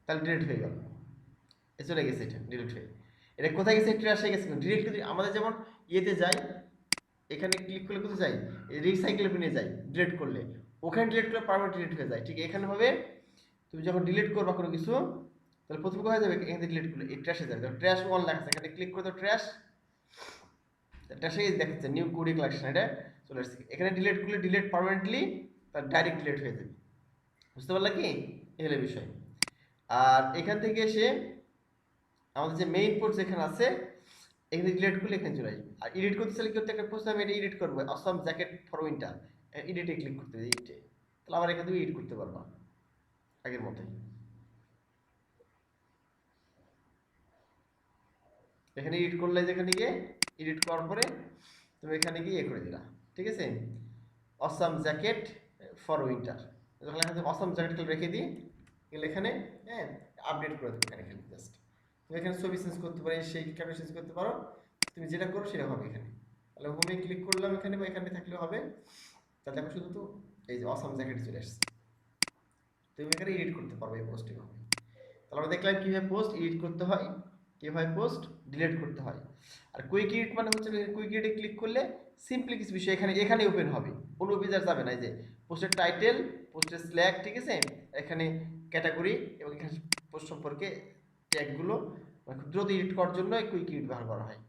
তাহলে ডিলিট হয়ে গেল, চলে গেছে এটা ডিলিট হয়ে। এটা কোথায় গেছে, ট্র্যাশে গেছে। ডিলিট যদি আমাদের যেমন ইয়েতে যাই, এখানে ক্লিক করলে কোথায় যাই, এই রিসাইকেল বিনে যাই ডিলিট করলে, ওখানে ডিলিট করলে পারমানেন্ট ডিলিট হয়ে যায়। ঠিক এখানে হবে তুমি যখন ডিলিট করবা কোনো কিছু, তাহলে প্রথমে কোথায় যাবে, এখান থেকে ডিলিট করলে এই ট্র্যাশে যাবে। ট্র্যাশ ওয়ান লেখা আছে, এখানে ক্লিক করে তো ট্র্যাশ, ট্র্যাশে দেখাচ্ছে নিউ কুড়ি কালেকশন, এটা চলে আসছে। এখানে ডিলিট করলে ডিলিট পারমানেন্টলি, তার ডাইরেক্ট ডিলিট হয়ে যাবে। বুঝতে পারলা কি, এই হলো বিষয়। আর এখান থেকে এসে আমাদের যে মেইন পোস্ট যেখানে আছে, এখানে ডিলিট করলে এখানে চলে আসবে। আর এডিট করতে চাইলে কি করতে, একটা পোস্ট আমি এটা এডিট করবো, অসম জ্যাকেট ফর উইন্টার, এডিটে ক্লিক করতে হবে, এডিটে, তাহলে আবার এখান থেকে এডিট করতে পারবা আগের মতোই। এখানে এডিট করলে, যেখানে গিয়ে এডিট করার পরে তুমি এখানে গিয়ে করে দিলা, ঠিক আছে, অসম জ্যাকেট ফর উইন্টার, যখন এখানে অসম জ্যাকেট রেখে দিই, গেলে এখানে হ্যাঁ আপডেট করে দেবো। এখানে জাস্ট তুমি এখানে ছবি চেঞ্জ করতে পারো, সেই ক্যামেরা চেঞ্জ করতে পারো, তুমি যেটা করো সেটা হবে এখানে। তাহলে হোমে ক্লিক করলাম এখানে, বা এখানে থাকলেও হবে। তাহলে দেখো শুধু তো এই যে অসম জ্যাকেট চলে আসছে, তুমি এখানে এডিট করতে পারবে এই পোস্টে হবে। তাহলে আমরা দেখলাম কীভাবে পোস্ট এডিট করতে হয়, কীভাবে পোস্ট ডিলিট করতে হয়। আর কুইক এডিট মানে হচ্ছে, কুইক এডিটে ক্লিক করলে সিম্পলি কিছু বিষয় এখানে ওপেন হবে, কোনো অভিযোগ যাবে না। এই যে পোস্টের টাইটেল, পোস্টের স্ল্যাগ, ঠিক আছে, এখানে ক্যাটাগরি এবং এখানে পোস্ট সম্পর্কে ট্যাগগুলো খুব দ্রুত এডিট করার জন্য এই কুইক এডিট ব্যবহার করা হয়।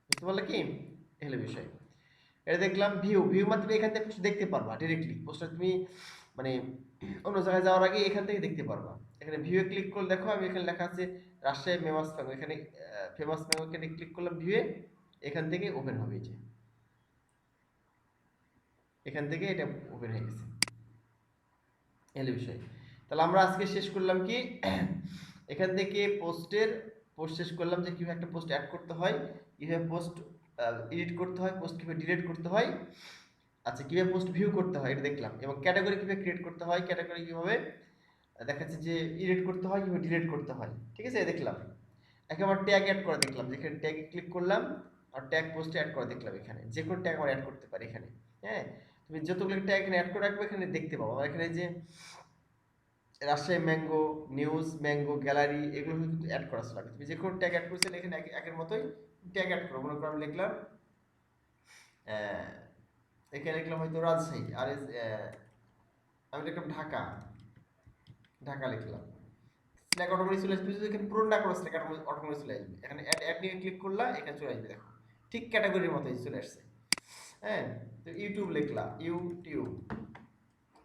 বুঝতে পারলে কি, এগুলো বিষয়। এটা দেখলাম ভিউ মাধ্যমে এখান থেকে পোস্ট দেখতে পারবা ডিরেক্টলি, পোস্টটা তুমি মানে অন্য জায়গায় যাওয়ার আগে এখান থেকে দেখতে পারবা। এখানে ভিউয়ে ক্লিক করলে দেখো আমি এখানে লেখা আছে রাজশাহী ফেমাস ম্যাঙ্গো, এখানে ফেমাস ম্যাঙ্গো, এখানে ক্লিক করলাম ভিউয়ে, এখান থেকে ওপেন হবে, এই যে এখান থেকে এটা ওপেন হয়ে গেছে, এই বিষয়। তাহলে আমরা আজকে শেষ করলাম কি, এখান থেকে পোস্ট শেষ করলাম যে কিভাবে একটা পোস্ট অ্যাড করতে হয়, কিভাবে পোস্ট এডিট করতে হয়, পোস্ট কিভাবে ডিলিট করতে হয়, আচ্ছা কিভাবে পোস্ট ভিউ করতে হয় এটা দেখলাম, এবং ক্যাটাগরি কিভাবে ক্রিয়েট করতে হয়, ক্যাটাগরি কিভাবে দেখাচ্ছে যে এডিট করতে হয়, কিভাবে ডিলিট করতে হয়, ঠিক আছে দেখলাম। একেবারে ট্যাগ অ্যাড করে দেখলাম, যেখানে ট্যাগে ক্লিক করলাম আর ট্যাগ পোস্টে অ্যাড করে দেখলাম, এখানে যে কোনো ট্যাগ আমরা অ্যাড করতে পারি এখানে। হ্যাঁ, তুমি যতগুলো ট্যাগ এখানে অ্যাড করে রাখবে এখানে দেখতে পাবো। আমার এখানে যে Rajshahi mango, news mango, gallery, এগুলো কিন্তু অ্যাড করা লাগে। তুমি যে কোনো ট্যাগ অ্যাড করছিলে এখানে একের মতোই ট্যাগ অ্যাড করো। মনে করো আমি লিখলাম এখানে লিখলাম হয়তো রাজশাহী, আর আমি লিখলাম ঢাকা, ঢাকা লিখলাম, সিলেক্ট অটোমেটিক চলে আসবে। যদি এখানে পূরণ না করো সিলেক্ট অটোমেটিক চলে আসবে। এখানে অ্যাড নিয়ে ক্লিক করলা, এখানে চলে আসবে, দেখো ঠিক ক্যাটাগরির মতোই চলে আসছে। হ্যাঁ, তো ইউটিউব লিখলা, ইউটিউব,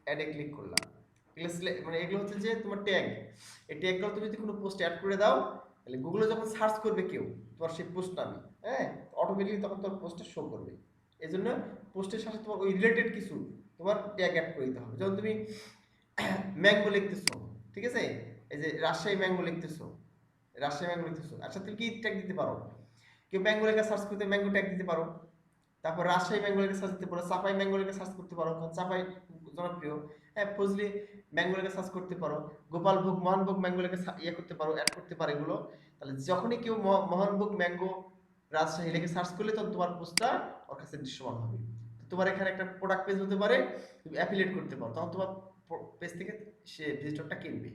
অ্যাডে ক্লিক করলাম, মানে এগুলো হচ্ছে যে তোমার ট্যাগ। এই ট্যাগগুলো তুমি যদি কোনো পোস্ট অ্যাড করে দাও, তাহলে গুগলে যখন সার্চ করবে কেউ তোমার সেই পোস্ট নামে, হ্যাঁ, অটোমেটিকলি তখন তোমার পোস্টে শো করবে। এই জন্য পোস্টের সাথে তোমার ওই রিলেটেড কিছু তোমার ট্যাগ অ্যাড করে দিতে হবে। যেমন তুমি ম্যাঙ্গো লিখতেছো, ঠিক আছে, এই যে রাজশাহী ম্যাঙ্গো লিখতেছো, রাজশাহী ম্যাঙ্গো লিখতেছো, আচ্ছা তুমি কি ট্যাগ দিতে পারো, কেউ ম্যাঙ্গো লেখা সার্চ করতে ম্যাঙ্গো ট্যাগ দিতে পারো। তারপর রাজশাহী ম্যাঙ্গো লেখা সার্চ দিতে পারো, চাপাই ম্যাঙ্গো লেখা সার্চ করতে পারো, কারণ চাপাই জনপ্রিয়। হ্যাঁ, ফজলি ম্যাঙ্গো লেখা সার্চ করতে পারো, গোপালভোগ, মোহনভোগ ম্যাঙ্গো লেখা ইয়ে করতে পারো, অ্যাড করতে পারো এগুলো। তাহলে যখনই কেউ মোহনভোগ ম্যাঙ্গো রাজশাহী লেখে সার্চ করলে তখন তোমার পোস্টটা ওর কাছে দৃশ্যমান হবে। তোমার এখানে একটা প্রোডাক্ট পেজ হতে পারে, তুমি অ্যাফিলিয়েট করতে পারো, তখন তোমার পেজ থেকে সে ভিজিটরটা কিনবে।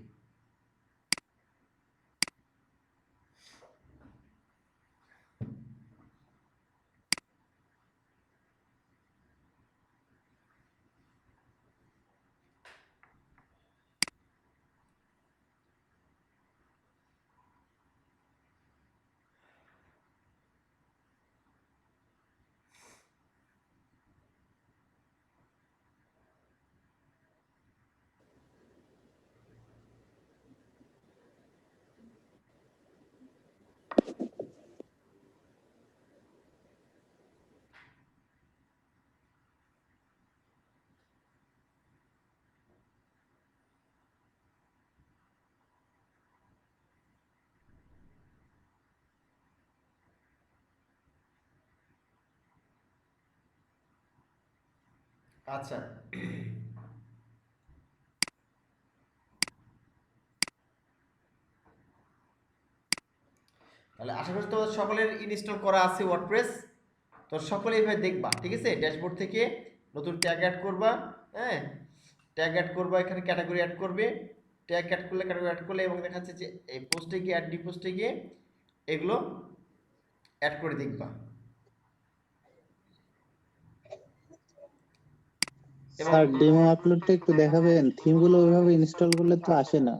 আচ্ছা, তাহলে আশা করি তোমাদের সকলের ইনস্টল করা আছে ওয়ার্ডপ্রেস। তো সকলে এইভাবে দেখবা, ঠিক আছে, ড্যাশবোর্ড থেকে নতুন ট্যাগ অ্যাড করবা। হ্যাঁ, ট্যাগ অ্যাড করবা, এখানে ক্যাটাগরি অ্যাড করবে, ট্যাগ অ্যাড করলে ক্যাটাগরি অ্যাড করলে, এবং দেখা যাচ্ছে যে এই পোস্টে গিয়ে অ্যাড ডি পোস্টে গিয়ে এগুলো অ্যাড করে দেখবা। এবং স্যার ডেমো আপলোডটা একটু দেখাবেন, থিমগুলো ওইভাবে ইনস্টল করলে তো আসে না।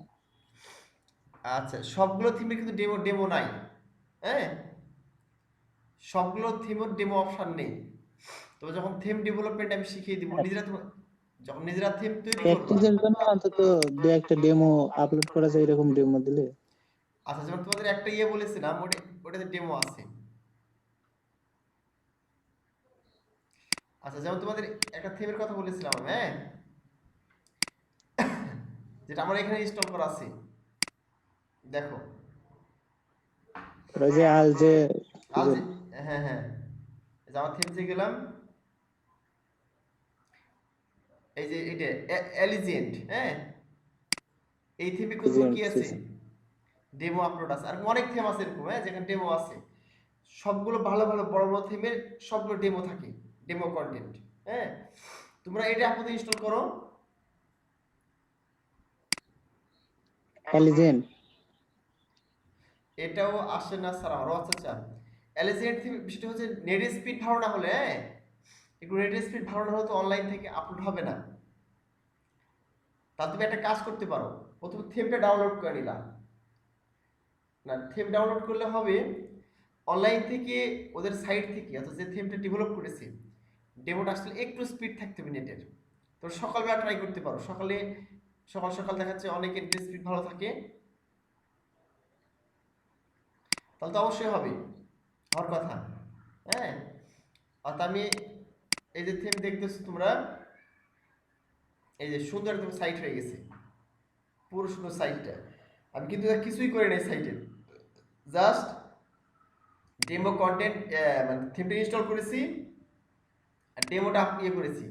আচ্ছা, সবগুলো থিমে কিন্তু ডেমো ডেমো নাই। হ্যাঁ, সবগুলো থিমের ডেমো অপশন নেই। তো যখন থিম ডেভেলপমেন্ট আমি শিখিয়ে দিব, নিজেরা যখন নিজেরা থিম তৈরি করবা। প্র্যাকটিসের জন্য অন্তত দু একটা ডেমো আপলোড করা যায়, এরকম ডেমো দিলে। আচ্ছা, যেমন তোমাদের একটা বলেছিলাম, ওটাতে ডেমো আছে। আচ্ছা, যেমন তোমাদের একটা থিমের কথা বলেছিলাম আমি, হ্যাঁ, যেটা আমার এখানে ইনস্টল করা আছে। দেখো, ওই যে আল যে কি আজ, যেন, হ্যাঁ হ্যাঁ, এই যে আমার থিমসে গেলাম, এই যে এটা এলিজেন্ট, হ্যাঁ, এই থিমে কিন্তু কি আছে, ডেমো আপলোড আছে। আর অনেক থিম আছে এরকম, হ্যাঁ, যেখানে ডেমো আছে। সবগুলো ভালো ভালো বড় বড় থিমের সবগুলো ডেমো থাকে, ডেমো কন্টেন্ট। হ্যাঁ, তোমরা এটা আপাতত ইনস্টল করো। এলিজেন্ট। এটাও আসে না স্যার আমারও। আচ্ছা আচ্ছা, এলিজেন্ট থিম বিষয়টা হচ্ছে নেট স্পিড ভালো না হলে, হ্যাঁ, একটু নেট স্পিড ভালো না হলে তো অনলাইন থেকে আপলোড হবে না। তা তুমি একটা কাজ করতে পারো, প্রথমে থিমটা ডাউনলোড করে নিলা। না, থিম ডাউনলোড করলে হবে অনলাইন থেকে, ওদের সাইট থেকে, অর্থাৎ যে থিমটা ডেভেলপ করেছে, ডেমোটা আসলে একটু স্পিড থাকতে হবে নেটের। তো সকালবেলা ট্রাই করতে পারো, সকালে সকাল সকাল দেখাচ্ছে অনেকের স্পিড ভালো থাকে, তাহলে তো অবশ্যই হবে, হওয়ার কথা। হ্যাঁ, অর্থাৎ আমি এই যে থিম দেখতেছো তোমরা, এই যে সুন্দর একদম সাইট হয়ে গেছে, পুরো সুন্দর সাইটটা। আমি কিন্তু আর কিছুই করি নাই সাইটে, জাস্ট ডেমো কন্টেন্ট, মানে থিমটা ইনস্টল করেছি আর ডেমোটা করেছি।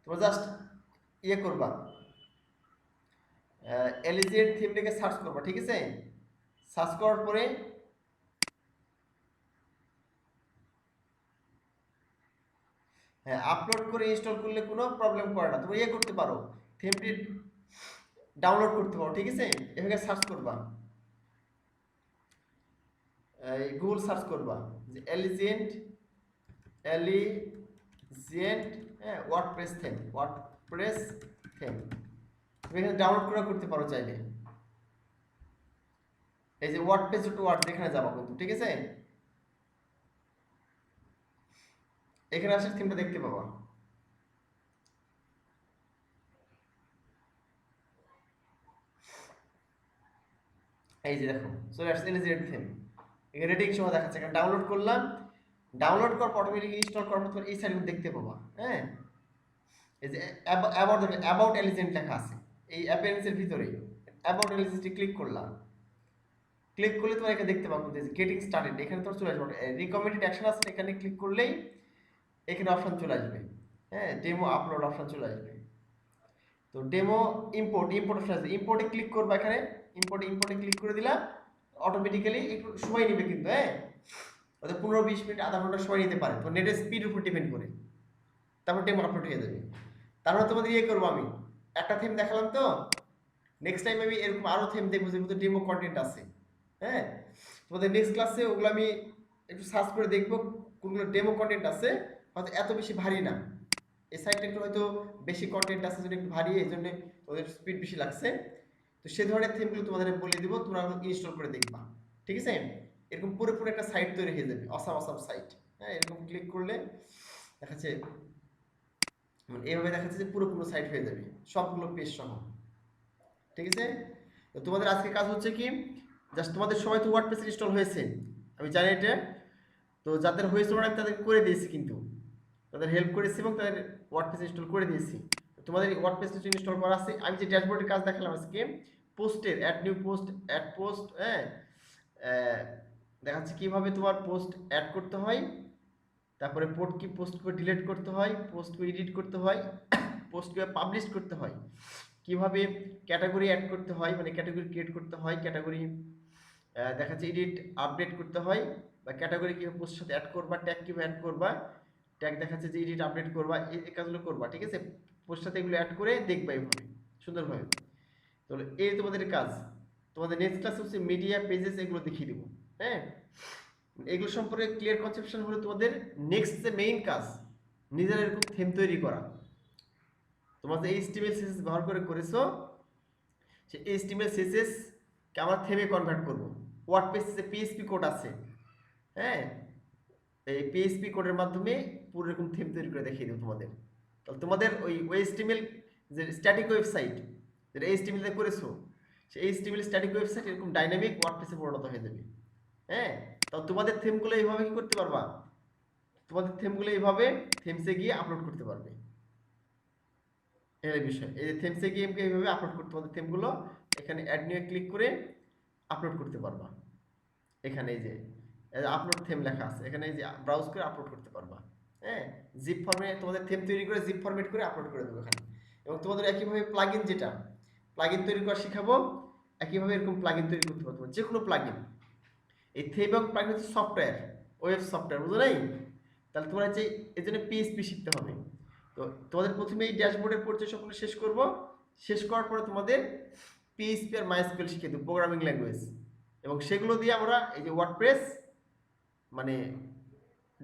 তোমরা জাস্ট করবা, এলিজেন্ট থিমটাকে সার্চ করবা, ঠিক আছে? সার্চ করার পরে হ্যাঁ, আপলোড করে ইনস্টল করলে কোনো প্রবলেম করে না। তুমি করতে পারো, থিমটি ডাউনলোড করতে পারো, ঠিক আছে? এভাবে সার্চ করবা, এই গুগল সার্চ করবা যে এলিজেন্ট, এলিজেন্ট, হ্যাঁ, ওয়ার্ডপ্রেস থিম, ওয়ার্ডপ্রেস থিম। তুমি এখানে ডাউনলোড করে করতে পারো চাইলে। এই যে ওয়ার্ডপ্রেস টু ওয়ার্ড, এখানে যাবা কিন্তু, ঠিক আছে? এখানে আসলে থিমটা দেখতে পাবা। এই যে দেখো, চলে আসছে এলিজেন্ট থিম, এখানে রেটিং সহ দেখাচ্ছে। এখানে ডাউনলোড করলাম, ডাউনলোড করার পর অটোমেটিক ইনস্টল করার পর তোমার এই সাইডগুলো দেখতে পাবা। হ্যাঁ, এই যে অ্যাবাউট, অ্যাবাউট এলিজেন্ট লেখা আছে এই অ্যাপিয়ারেন্সের ভিতরেই। অ্যাবাউট এলিজেন্টে ক্লিক করলাম, ক্লিক করলে তোমার এখানে দেখতে পাবো যে গেটিং স্টার্টেড, এখানে তোমার চলে আসবে রিকমেন্ডেড অ্যাকশন আছে, এখানে ক্লিক করলেই এখানে অপশন চলে আসবে। হ্যাঁ, ডেমো আপলোড অপশন চলে আসবে। তো ডেমো ইম্পোর্ট, ইম্পোর্ট অপশন আছে, ইম্পোর্টে ক্লিক করবা। এখানে ইম্পোর্টে ক্লিক করে দিলাম, অটোমেটিক্যালি একটু সময় নেবে কিন্তু, হ্যাঁ, ওদের 15-20 মিনিট, আধা ঘন্টা সময় নিতে পারে, তো নেটের স্পিড উপর ডিপেন্ড করে। তারপর ডেমো আপলোড হয়ে যাবে। তারপর তোমাদের করবো আমি, একটা থিম দেখালাম তো, নেক্সট টাইম আমি এরকম আরো থিম দেখবো যেগুলো ডেমো কন্টেন্ট আছে। হ্যাঁ, তোমাদের নেক্সট ক্লাসে ওগুলো আমি একটু সার্চ করে দেখবো কোনগুলো ডেমো কন্টেন্ট আছে, হয়তো এত বেশি ভারী না। এই সাইটটা একটু হয়তো বেশি কন্টেন্ট আছে, জন্য একটু ভারী, এই জন্য ওদের স্পিড বেশি লাগছে। তো সে ধরনের থিমগুলো তোমাদের বলে দিব, তোমরা ইনস্টল করে দেখবা, ঠিক আছে? এরকম পুরোপুরি একটা সাইট তৈরি হয়ে যাবে, অসাম অসাম সাইট। হ্যাঁ, এরকম ক্লিক করলে দেখাচ্ছে, মানে এইভাবে দেখাচ্ছে যে পুরো সাইট হয়ে যাবে, সবগুলো পেজ সহ, ঠিক আছে? তো তোমাদের আজকে কাজ হচ্ছে কি, জাস্ট তোমাদের সবাই তো ওয়ার্ডপ্রেস ইনস্টল হয়েছে, আমি জানি এটা। তো যাদের হয়েছে ওরা আমি তাদেরকে করে দিয়েছি, কিন্তু তাদের হেল্প করেছি এবং তাদের ওয়ার্ডপ্রেস ইনস্টল করে দিয়েছি। তোমাদের ওয়ার্ডপ্রেস ইনস্টল করা আছে। আমি যে ড্যাশবোর্ডের কাজ দেখালাম আজকে, পোস্টের add new post, add post, হ্যাঁ, দেখাচ্ছে কিভাবে তোমার পোস্ট অ্যাড করতে হয়, তারপরে পোস্ট করে ডিলিট করতে হয়, পোস্ট করে এডিট করতে হয়, পোস্ট করে পাবলিশ করতে হয়, কিভাবে ক্যাটাগরি অ্যাড করতে হয়, মানে ক্যাটাগরি ক্রিয়েট করতে হয়, ক্যাটাগরি দেখাচ্ছে এডিট আপডেট করতে হয়, বা ক্যাটাগরি কীভাবে পোস্টের সাথে অ্যাড করবা, ট্যাগ কীভাবে অ্যাড করবা, ট্যাগ দেখাচ্ছে যে এডিট আপডেট করবা, এই কাজগুলো করবা, ঠিক আছে? পোস্টের সাথে এগুলো অ্যাড করে দেখবা এইভাবে সুন্দরভাবে। তাহলে এই তোমাদের কাজ। তোমাদের নেক্সট ক্লাস হচ্ছে মিডিয়া পেজেস, এগুলো দেখিয়ে দেবো। হ্যাঁ, এগুলো সম্পর্কে ক্লিয়ার কনসেপশন হলো তোমাদের নেক্সট যে মেইন কাজ নিজের এরকম থিম তৈরি করা। তোমরা যে HTML CSS ব্যবহার করে করেছো সেই HTML CSS কে আমরা থেমে কনভার্ট করব। ওয়ার্ডপ্রেসে যে PHP কোড আছে, হ্যাঁ, এই PHP কোডের মাধ্যমে পুরো এরকম থিম তৈরি করে দেখিয়ে দেবো তোমাদের। তাহলে তোমাদের ওই HTML যে স্ট্যাটিক ওয়েবসাইট যেটা HTML তে করেছো সেই HTML স্ট্যাটিক ওয়েবসাইট এরকম ডাইনামিক ওয়ার্ডপ্রেসে পরিণত হয়ে যাবে। হ্যাঁ, তাহলে তোমাদের থিমগুলো এইভাবে কি করতে পারবা, তোমাদের থিমগুলো এইভাবে থিমসে গিয়ে আপলোড করতে পারবে। এর বিষয় এই থিমসে গিয়ে এইভাবে আপলোড করতে তোমাদের থিমগুলো এখানে অ্যাড নিয়ে ক্লিক করে আপলোড করতে পারবা। এখানে এই যে আপলোড থিম লেখা আছে, এখানে এই যে ব্রাউজ করে আপলোড করতে পারবা। হ্যাঁ, জিপ ফর্মে তোমাদের থিম তৈরি করে জিপ ফরম্যাট করে আপলোড করে দেবো এখানে। এবং তোমাদের একইভাবে প্লাগইন যেটা প্লাগইন তৈরি করা শিখাবো, একইভাবে এরকম প্লাগইন তৈরি করতে পারবো যে কোনো প্লাগইন। এই থিম এবং প্লাগইন হচ্ছে সফটওয়্যার, ওয়েব সফটওয়্যার, বুঝো নাই? তাহলে তোমরা যে এই জন্য PHP শিখতে হবে। তো তোমাদের প্রথমে এই ড্যাশবোর্ডের পরিচয় সম্পূর্ণ শেষ করব, শেষ করার পরে তোমাদের PHP আর MySQL শিখিয়ে দেবো, প্রোগ্রামিং ল্যাঙ্গুয়েজ। এবং সেগুলো দিয়ে আমরা এই যে ওয়ার্ডপ্রেস মানে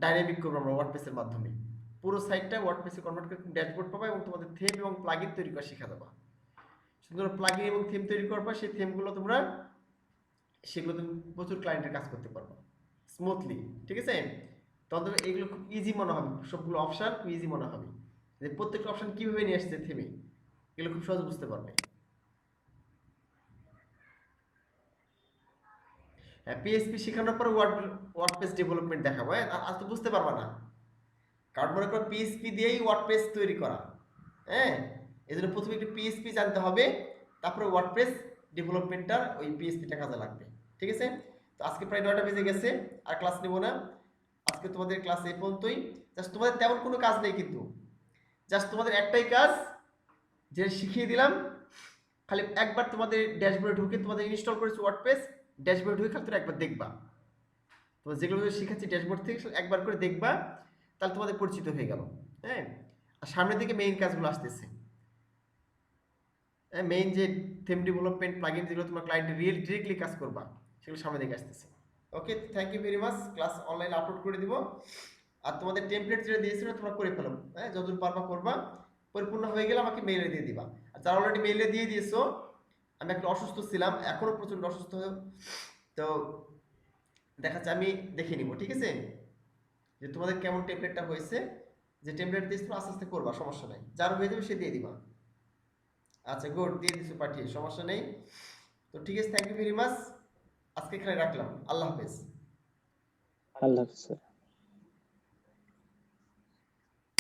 ডাইনামিক করবো আমরা ওয়ার্ডপ্রেসের মাধ্যমে। পুরো সাইটটা ওয়ার্ডপ্রেসে কনভার্ট করে ড্যাশবোর্ড পাবা এবং তোমাদের থিম এবং প্লাগইন তৈরি করা শিখা দেবা। সুন্দর প্লাগইন এবং থিম তৈরি করবা, সেই থিমগুলো তোমরা সেগুলো তুমি প্রচুর ক্লায়েন্টের কাজ করতে পারবা স্মুথলি, ঠিক আছে? তখন এগুলো খুব ইজি মনে হবে, সবগুলো অপশন খুব ইজি মনে হবে যে প্রত্যেকটা অপশন কিভাবে নিয়ে আসছে থিমে, এগুলো খুব সহজে বুঝতে পারবে। হ্যাঁ, PHP শেখানোর পরে ওয়ার্ডপ্রেস ডেভেলপমেন্ট দেখাবো। হ্যাঁ, আজ তো বুঝতে পারবা না, কারণ মনে করো PHP দিয়েই ওয়ার্ডপ্রেস তৈরি করা। হ্যাঁ, এই জন্য প্রথমে একটু PHP জানতে হবে, তারপরে ওয়ার্ডপ্রেস ডেভেলপমেন্টটার ওই PHPটা কাজে লাগবে, ঠিক আছে? তো আজকে প্রায় 9টা বেজে গেছে, আর ক্লাস নেবো না। আজকে তোমাদের ক্লাস এই পর্যন্তই। জাস্ট তোমাদের তেমন কোনো কাজ নেই, কিন্তু জাস্ট তোমাদের একটাই কাজ যে শিখিয়ে দিলাম, খালি একবার তোমাদের ড্যাশবোর্ডে ঢুকে তোমাদের ইনস্টল করেছো ওয়ার্ডপ্রেস, ড্যাশবোর্ডে ঢুকে খালি তোমরা একবার দেখবা, তো যেগুলো শিখাচ্ছি ড্যাশবোর্ড থেকে একবার করে দেখবা, তাহলে তোমাদের পরিচিত হয়ে গেল। হ্যাঁ, আর সামনের দিকে মেইন কাজগুলো আসতেছে। হ্যাঁ, মেইন যে থিম ডেভেলপমেন্ট প্লাগইন যেগুলো তোমার ক্লায়েন্টের ডিরেক্টলি কাজ করবা, সেগুলো সামনের দিকে আসতেছে। Okay, thank you very much. Class অনলাইনে আপলোড করে দিব। আর তোমাদের টেমপ্লেট যেটা দিয়েছিল তোমরা করে ফেলো। হ্যাঁ, যতদূর পারবা করবা, পরিপূর্ণ হয়ে গেলে আমাকে মেইলে দিয়ে দিবা। আর যারা অলরেডি মেইলে দিয়ে দিয়েছো, আমি একটু অসুস্থ ছিলাম, এখনো প্রচন্ড অসুস্থ, তো দেখাচ্ছে আমি দেখে নিব, ঠিক আছে? যে তোমাদের কেমন টেমপ্লেটটা হয়েছে, যে টেমপ্লেট দিয়েছো আস্তে আস্তে করবা, সমস্যা নাই, যার হয়ে যাবে সে দিয়ে দিবা। আচ্ছা, গুড, দিয়ে দিছো পাঠিয়ে, সমস্যা নেই। তো ঠিক আছে, থ্যাংক ইউ ভেরি মাচ। আজকে এখানে রাখলাম, আল্লাহ হাফেজ। আল্লাহ হাফেজ।